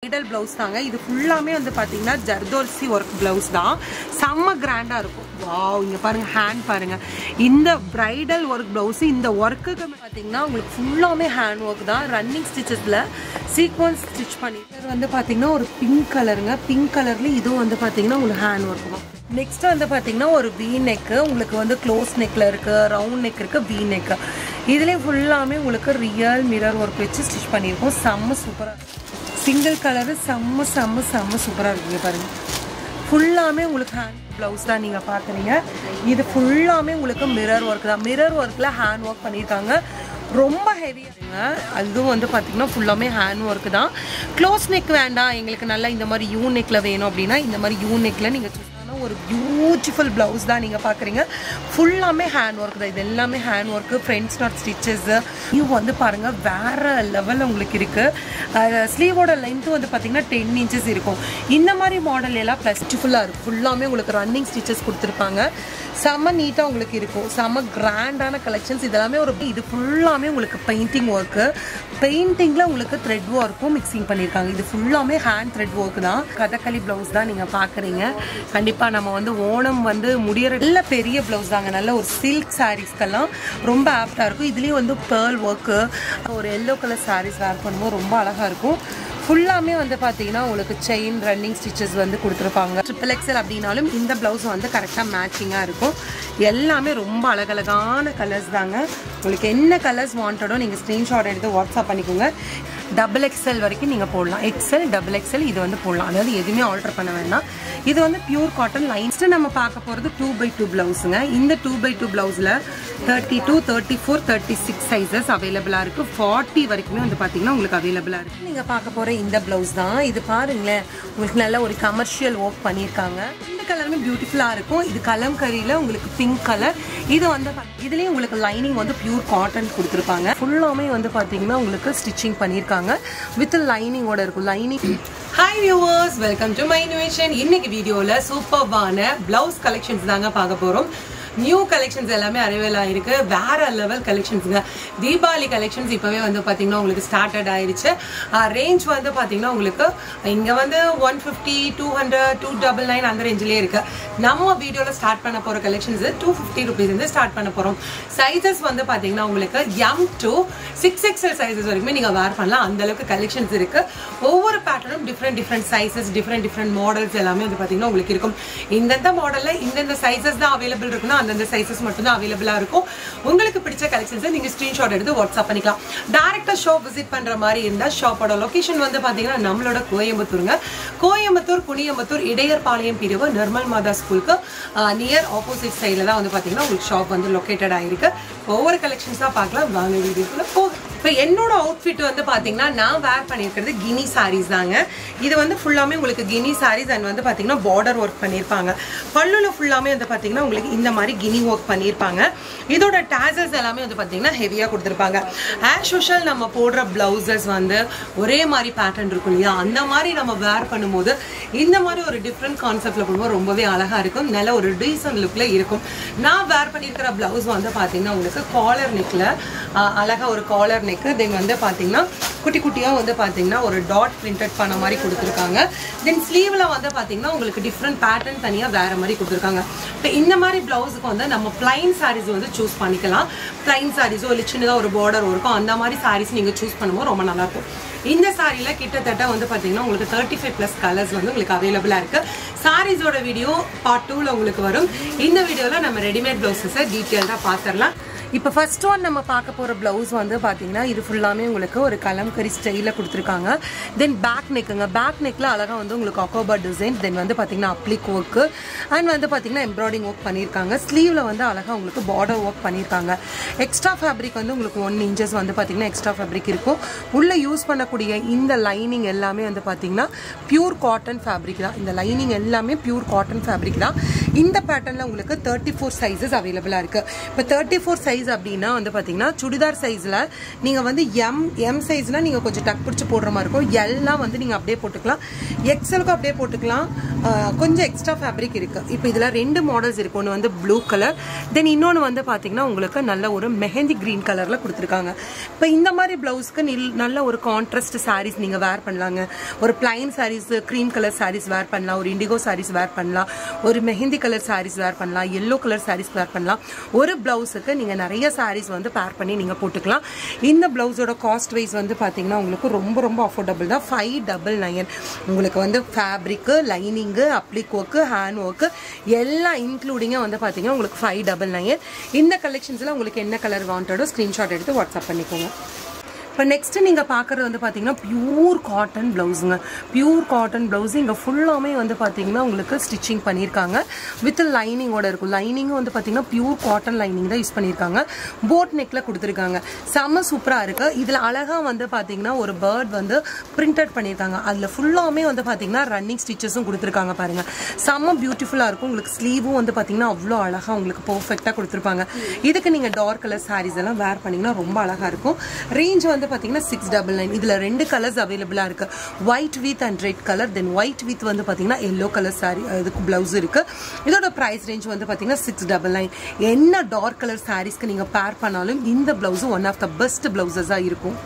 bridal blouse தாங்க. இது ஃபுல்லாமே வந்து பாத்தீங்கன்னா ஜர்தோசி ஒர்க் blouse தான். செம்ம கிராண்டா இருக்கும். வாவ், இங்க பாருங்க, ஹேண்ட் பாருங்க. இந்த bridal ஒர்க் blouse இந்த ஒர்க்குக்கு பாத்தீங்கன்னா உங்களுக்கு ஃபுல்லாமே ஹேண்ட் ஒர்க் தான். ரன்னிங் ஸ்டிச்சஸ்ல சீக்வென்ஸ் ஸ்டிச் பண்ணி இது வந்து பாத்தீங்கன்னா ஒரு பிங்க் கலருங்க. பிங்க் கலர்ல இதுவும் வந்து பாத்தீங்கன்னா உங்களுக்கு ஹேண்ட் ஒர்க் தான். நெக்ஸ்ட் வந்து பாத்தீங்கன்னா ஒரு V neck, உங்களுக்கு வந்து க்ளோஸ் நெக்ல இருக்கு, ரவுண்ட் நெக் இருக்கு, V neck. இதுலயே ஃபுல்லாமே உங்களுக்கு ரியல் மிரர் ஒர்க் வச்சு ஸ்டிச் பண்ணியிருக்கோம். செம்ம சூப்பரா, சிங்கிள் கலரு செம்ம செம்ம செம்ம சூப்பரா இருக்குங்க பாருங்க. ஃபுல்லாமே உங்களுக்கு ஹேண்ட் பிளவுஸ் தான் நீங்க பாக்குறீங்க. இது ஃபுல்லாமே உங்களுக்கு மிரர் ஒர்க் தான். மிரர் ஒர்க்ல ஹேண்ட் ஒர்க் பண்ணியிருக்காங்க. ரொம்ப ஹெவியாங்க. அதுவும் வந்து பார்த்தீங்கன்னா ஃபுல்லாமே ஹேண்ட் ஒர்க் தான். க்ளோஸ் நெக் வேண்டாம் எங்களுக்கு, நல்லா இந்த மாதிரி யூ நெக்ல வேணும் அப்படின்னா இந்த மாதிரி யூ நெக்ல நீங்க ஒரு பியூட்டிஃபுல் பிளவுஸ் தான் நீங்க பாக்குறீங்க. ஃபுல்லாமே ஹேண்ட் ஒர்க் தான். இது எல்லாமே hand work, front start stitches. இது வந்து பாருங்க வேற லெவல்ல உங்களுக்கு இருக்கு. ஸ்லீவோட லென்த் வந்து பாத்தீங்கன்னா 10 inches இருக்கும். இந்த மாதிரி மாடல் எல்லாம் பிளஸ்டிஃபுல்லா இருக்கும். ஃபுல்லாமே உங்களுக்கு ரன்னிங் ஸ்டிச்சஸ் கொடுத்துருப்பாங்க. செம்ம நீட்டா உங்களுக்கு இருக்கும். செம்ம கிராண்டான கலெக்ஷன்ஸ் இதெல்லாமே. இது ஃபுல்லாமே உங்களுக்கு பெயிண்டிங் ஒர்க். பெயிண்டிங்ல உங்களுக்கு த்ரெட் ஒர்க்கும் மிக்சிங் பண்ணியிருக்காங்க. இது ஃபுல்லாமே ஹேண்ட் த்ரெட் ஒர்க் தான். கதகளி பிளவுஸ் தான் நீங்க பாக்குறீங்க. கண்டிப்பா நம்ம வந்து ஓணம் வந்து முடியற நல்ல பெரிய பிளவுஸ் தாங்க. நல்ல ஒரு சில்க் சாரீஸ்க்கெல்லாம் ரொம்ப ஆப்டா இருக்கும். இதுலயும் வந்து பேர்ல் ஒர்க், ஒரு எல்லோ கலர் சாரீஸ் வேர் பண்ணும்போது ரொம்ப அழகா இருக்கும். ஃபுல்லாமே வந்து பார்த்தீங்கன்னா உங்களுக்கு செயின் ரன்னிங் ஸ்டிச்சஸ் வந்து கொடுத்துருப்பாங்க. XXL அப்படின்னாலும் இந்த ப்ளவுஸ் வந்து கரெக்டாக மேட்சிங்காக இருக்கும். எல்லாமே ரொம்ப அழகழகான கலர்ஸ் தாங்க. உங்களுக்கு என்ன கலர்ஸ் வாண்டடோ நீங்கள் ஸ்க்ரீன்ஷாட் எடுத்து வாட்ஸ்அப் பண்ணிக்கோங்க. XXL வரைக்கும் நீங்கள் போடலாம். XL, XXL இது வந்து போடலாம். அதாவது எதுவுமே ஆல்டர் பண்ண வேண்டாம். இது வந்து பியூர் காட்டன் லைன்ஸ். நம்ம பார்க்க போகிறது 2x2 பிளவுஸுங்க. இந்த 2x2 பிளவுஸில் 32, 34, 36 சைஸஸ் அவைலபிளாக இருக்குது. 40 வரைக்குமே வந்து பார்த்தீங்கன்னா உங்களுக்கு அவைலபிளாக இருக்குது. நீங்கள் பார்க்க போகிற இந்த பிளவுஸ் தான். இது பாருங்களேன், உங்களுக்கு நல்ல ஒரு கமர்ஷியல் ஒர்க் பண்ணியிருக்காங்க. இந்த கலருமே பியூட்டிஃபுல்லாக இருக்கும். இது கலம்கரியில் உங்களுக்கு பிங்க் கலர். இது வந்து இதுலேயும் உங்களுக்கு லைனிங் வந்து பியூர் காட்டன் கொடுத்துருப்பாங்க. ஃபுல்லாமே வந்து பார்த்தீங்கன்னா உங்களுக்கு ஸ்டிச்சிங் பண்ணியிருக்காங்க. வித் லைனிங்கோட இருக்கும். Lining. Hi viewers, welcome to my innovation. இன்னைக்கு வீடியோல சூப்பர்வான பிளவுஸ் கலெக்ஷன்ஸ் தாங்க பார்க்க போறோம். நியூ கலெக்ஷன்ஸ் எல்லாமே அரைவேல் ஆயிருக்கு. வேற லெவல் கலெக்ஷன்ஸுங்க. தீபாவளி கலெக்ஷன்ஸ் இப்பவே வந்து பாத்தீங்கன்னா உங்களுக்கு ஸ்டார்டட் ஆயிடுச்சு. ரேஞ்ச் வந்து பாத்தீங்கன்னா உங்களுக்கு இங்க வந்து 150, 200, 299 அந்த ரேஞ்சிலே இருக்கு. நம்ம வீடியோல ஸ்டார்ட் பண்ண போற கலெக்ஷன்ஸ் 250 rupees இருந்து ஸ்டார்ட் பண்ண போறோம். சைசஸ் வந்து பாத்தீங்கன்னா உங்களுக்கு M to 6XL சைசஸ் வரைக்குமே நீங்க வேர் பண்ணலாம். அந்த அளவுக்கு கலெக்ஷன்ஸ் இருக்கு. ஒவ்வொரு பேட்டர்னும் டிஃப்ரெண்ட் சைசஸ், டிஃப்ரெண்ட் மாடல்ஸ் எல்லாமே வந்து பாத்தீங்கன்னா உங்களுக்கு இருக்கும். இந்தந்த மாடல்ல இந்தந்த சைசஸ் தான் அவைலபிள் இருக்குன்னா அந்த சைசஸ் மட்டும் தான் அவைலபிளா இருக்கும். உங்களுக்கு பிடிச்ச கலெக்ஷன்ஸை நீங்க ஸ்கிரீன்ஷாட் எடுத்து வாட்ஸ்அப் பண்ணிக்கலாம். டைரக்டா ஷாப் விசிட் பண்ற மாதிரி இருந்தா ஷாப்போட லொகேஷன் வந்து பாத்தீங்கன்னா நம்மளோட கோயம்புத்தூருங்க. கோயம்புத்தூர் குனியம்புத்தூர் இடையர்பாளையம் பிரிவு நிர்மல் மாதா ஸ்கூலுக்கு நியர் ஆப்போசிட் சைட்ல தான் வந்து பாத்தீங்கன்னா உங்களுக்கு ஷாப் வந்து லொகேட்டட் ஆயிருக்கு. ஒவ்வொரு கலெக்ஷன்ஸ் தான் பார்க்கலாம். வாங்க வீடியோக்குள்ள போகலாம். இப்போ என்னோட அவுட்ஃபிட் வந்து பாத்தீங்கன்னா நான் வேர் பண்ணியிருக்கிறது கினி சாரீஸ் தாங்க. இது வந்து ஃபுல்லாமே உங்களுக்கு கினி சாரீஸ் அண்ட் வந்து பாத்தீங்கன்னா பார்டர் ஒர்க் பண்ணியிருப்பாங்க. பல்லுல ஃபுல்லாமே வந்து பாத்தீங்கன்னா உங்களுக்கு இந்த மாதிரி கினி ஒர்க் பண்ணியிருப்பாங்க. இதோட டாசல்ஸ் எல்லாமே வந்து பாத்தீங்கன்னா ஹெவியா கொடுத்துருப்பாங்க. ஆஸ் யூஷுவல் நம்ம போடுற பிளவுசஸ் வந்து ஒரே மாதிரி பேட்டர்ன் இருக்கும் இல்லையா, அந்த மாதிரி நம்ம வேர் பண்ணும்போது இந்த மாதிரி ஒரு டிஃப்ரெண்ட் கான்செப்ட்ல போடும்போது ரொம்பவே அழகா இருக்கும். நல்ல ஒரு டீசன்ட் லுக்ல இருக்கும். நான் வேர் பண்ணியிருக்கிற பிளவுஸ் வந்து பாத்தீங்கன்னா உங்களுக்கு காலர் நெக்ல அழகா ஒரு காலர் நெக். தென் வந்து பாத்தீங்கன்னா குட்டி குட்டியா வந்து பாத்தீங்கன்னா ஒரு டாட் பிரிண்டட் பண்ண மாதிரி கொடுத்துருக்காங்க. தென் ஸ்லீவ்ல வந்து பாத்தீங்கன்னா உங்களுக்கு டிஃப்ரெண்ட் பேட்டர்ன் தனியா வேற மாதிரி கொடுத்துருக்காங்க. இப்போ இந்த மாதிரி பிளவுஸுக்கு வந்து நம்ம பிளைன் சாரீஸ் வந்து சூஸ் பண்ணிக்கலாம். பிளைன் சாரீஸோ இல்லை சின்னதா ஒரு பார்டர் இருக்கும் அந்த மாதிரி சாரீஸ் நீங்க சூஸ் பண்ணும்போது ரொம்ப நல்லா இருக்கும். இந்த சாரியில கிட்டத்தட்ட வந்து பாத்தீங்கன்னா உங்களுக்கு 35+ கலர்ஸ் வந்து உங்களுக்கு அவைலபிளா இருக்கு. சாரீஸோட வீடியோ பார்ட் 2ல உங்களுக்கு வரும். இந்த வீடியோல நம்ம ரெடிமேட் பிளவுஸஸை டீட்டெயில்டா பாத்திரலாம். இப்போ ஃபர்ஸ்ட் ஒன் நம்ம பார்க்க போகிற ப்ளவுஸ் வந்து பார்த்தீங்கன்னா இது ஃபுல்லாமே உங்களுக்கு ஒரு கலம்கரி ஸ்டைலில் கொடுத்துருக்காங்க. தென் பேக் நெக்குங்க. பேக் நெக்கில் அழகாக வந்து உங்களுக்கு அக்கோபா டிசைன். தென் வந்து பார்த்தீங்கன்னா அப்ளிக் ஒர்க்கு அண்ட் வந்து பார்த்தீங்கன்னா எம்ப்ராய்டிங் ஒர்க் பண்ணியிருக்காங்க. ஸ்லீவில் வந்து அழகாக உங்களுக்கு பார்டர் ஒர்க் பண்ணியிருக்காங்க. எக்ஸ்ட்ரா ஃபேப்ரிக் வந்து உங்களுக்கு 1 inches வந்து பார்த்தீங்கன்னா எக்ஸ்ட்ரா ஃபேப்ரிக் இருக்கும். உள்ளே யூஸ் பண்ணக்கூடிய இந்த லைனிங் எல்லாமே வந்து பார்த்தீங்கன்னா பியூர் காட்டன் ஃபேப்ரிக் தான். இந்த லைனிங் எல்லாமே பியூர் காட்டன் ஃபேப்ரிக் தான். இந்த பேட்டர்னில் உங்களுக்கு 34 சைஸஸ் அவைலபிளாக இருக்குது. இப்போ 34 சைஸ் அப்படின்னா வந்து பார்த்தீங்கன்னா சுடிதார் சைஸில் நீங்கள் வந்து எம் சைஸ்னால் நீங்கள் கொஞ்சம் டக் பிடிச்சி போடுற மாதிரி இருக்கும். எல்லாம் வந்து நீங்கள் அப்படியே போட்டுக்கலாம், எக்ஸலுக்கும் அப்படியே போட்டுக்கலாம். கொஞ்சம் எக்ஸ்ட்ரா ஃபேப்ரிக் இருக்குது. இப்போ இதில் 2 மாடல்ஸ் இருக்குது. ஒன்று வந்து ப்ளூ கலர், தென் இன்னொன்று வந்து பார்த்தீங்கன்னா உங்களுக்கு நல்ல ஒரு மெஹந்தி க்ரீன் கலரில் கொடுத்துருக்காங்க. இப்போ இந்த மாதிரி ப்ளவுஸ்க்கு நல்ல ஒரு கான்ட்ராஸ்ட் சாரீஸ் நீங்கள் வேர் பண்ணலாங்க. ஒரு plain saris, cream colour saris wear பண்ணலாம், ஒரு இண்டிகோ சாரீஸ் வேர் பண்ணலாம், ஒரு மெஹந்தி கலர் சாரீஸ் வேர் பண்ணலாம், எல்லோ கலர் சாரீஸ் வேர் பண்ணலாம். ஒரு ப்ளவுஸுக்கு நீங்கள் நிறைய சாரீஸ் வந்து பேர் பண்ணி நீங்கள் போட்டுக்கலாம். இந்த ப்ளவுஸோட காஸ்ட் வைஸ் வந்து பார்த்தீங்கன்னா உங்களுக்கு ரொம்ப ரொம்ப அஃபோர்டபுள் தான். 599. உங்களுக்கு வந்து fabric, lining, அப்ளிக் work, hand work எல்லாம் இன்க்ளூடிங்காக வந்து பார்த்தீங்கன்னா உங்களுக்கு 599. இந்த கலெக்ஷன்ஸில் உங்களுக்கு என்ன கலர் வாண்டடோ ஸ்க்ரீன்ஷாட் எடுத்து வாட்ஸ்அப் பண்ணிக்கோங்க. இப்போ நெக்ஸ்ட்டு நீங்கள் பார்க்குறது வந்து பார்த்தீங்கன்னா பியூர் காட்டன் ப்ளவுஸுங்க. பியூர் காட்டன் ப்ளவுஸு இங்கே ஃபுல்லாமே வந்து பார்த்தீங்கன்னா உங்களுக்கு ஸ்டிச்சிங் பண்ணியிருக்காங்க. வித் லைனிங்கோட இருக்கும். லைனிங்கும் வந்து பார்த்தீங்கன்னா பியூர் காட்டன் லைனிங் தான் யூஸ் பண்ணியிருக்காங்க. போட் நெக்கில் கொடுத்துருக்காங்க. செம்ம சூப்பராக இருக்குது. இதில் அழகாக வந்து பார்த்தீங்கன்னா ஒரு பேர்ட் வந்து பிரிண்டட் பண்ணியிருக்காங்க. அதில் ஃபுல்லாமே வந்து பார்த்தீங்கன்னா ரன்னிங் ஸ்டிச்சஸும் கொடுத்துருக்காங்க பாருங்கள். செம்ம பியூட்டிஃபுல்லாக இருக்கும். உங்களுக்கு ஸ்லீவும் வந்து பார்த்தீங்கன்னா அவ்வளோ அழகாக உங்களுக்கு பர்ஃபெக்டாக கொடுத்துருப்பாங்க. இதுக்கு நீங்கள் டார்க் கலர் சாரீஸ் எல்லாம் வேர் பண்ணிங்கன்னா ரொம்ப அழகாக இருக்கும். ரேஞ்ச் வந்து பார்த்தீங்கன்னா 699. இதில் 2 கலர்ஸ் அவைலபிளாக இருக்குது. White with and red colour, then white with வந்து பார்த்தீங்கன்னா எல்லோ கலர் சாரி இதுக்கு ப்ளவுஸ் இருக்குது. இதோட ப்ரைஸ் ரேஞ்ச் வந்து பார்த்தீங்கன்னா 699. என்ன டார்க் கலர் சாரீஸ்க்கு நீங்கள் பேர் பண்ணாலும் இந்த ப்ளவுஸும் ஒன் ஆஃப் த பெஸ்ட் ப்ளவுசஸாக இருக்கும்.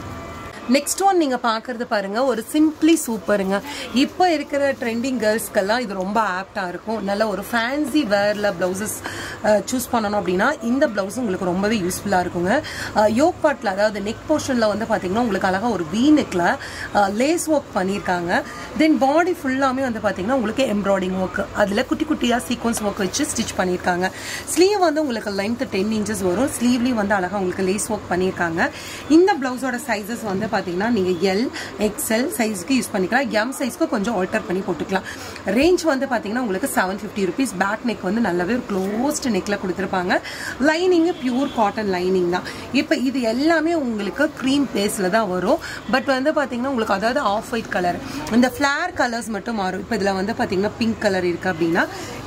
நெக்ஸ்ட் ஒன் நீங்கள் பார்க்குறது பாருங்கள், ஒரு சிம்பிளி சூப்பருங்க. இப்போ இருக்கிற ட்ரெண்டிங் கேர்ள்ஸ்க்கெல்லாம் இது ரொம்ப ஆப்டாக இருக்கும். நல்ல ஒரு ஃபேன்சி வேரில் ப்ளவுசஸ் சூஸ் பண்ணணும் அப்படின்னா இந்த ப்ளவுஸ் உங்களுக்கு ரொம்பவே யூஸ்ஃபுல்லாக இருக்குங்க. யோக் பார்ட்டில், அதாவது நெக் போர்ஷனில் வந்து பார்த்தீங்கன்னா உங்களுக்கு அழகாக ஒரு வீ நெக்கில் லேஸ் ஒர்க் பண்ணியிருக்காங்க. தென் பாடி ஃபுல்லாமே வந்து பார்த்தீங்கன்னா உங்களுக்கு எம்ப்ராய்டிங் ஒர்க், அதில் குட்டி குட்டியாக சீக்வன்ஸ் ஒர்க் வச்சு ஸ்டிச் பண்ணியிருக்காங்க. ஸ்லீவ் வந்து உங்களுக்கு லென்த் 10 inches வரும். ஸ்லீவ்லேயும் வந்து அழகாக உங்களுக்கு லேஸ் ஒர்க் பண்ணியிருக்காங்க. இந்த ப்ளவுஸோட சைஸஸ் வந்து பார்த்தீங்கன்னா நீங்கள் எல், எக்ஸ்எல் சைஸ்க்கு யூஸ் பண்ணிக்கலாம். எம் சைஸ்க்கு கொஞ்சம் ஆல்டர் பண்ணி போட்டுக்கலாம். ரேஞ்ச் வந்து பார்த்தீங்கன்னா உங்களுக்கு 750 rupees. பேக் நெக் வந்து நல்லாவே ஒரு க்ளோஸ்ட் நெக்கில் கொடுத்துருப்பாங்க. லைனிங்கு பியூர் காட்டன் லைனிங் தான். இப்போ இது எல்லாமே உங்களுக்கு க்ரீம் பேஸில் தான் வரும். பட் வந்து பார்த்தீங்கன்னா உங்களுக்கு அதாவது ஆஃப் ஒயிட் கலர், இந்த ஃப்ளேர் கலர்ஸ் மட்டும் மாறும். இப்போ இதில் வந்து பார்த்தீங்கன்னா பிங்க் கலர் இருக்குது அப்படின்னா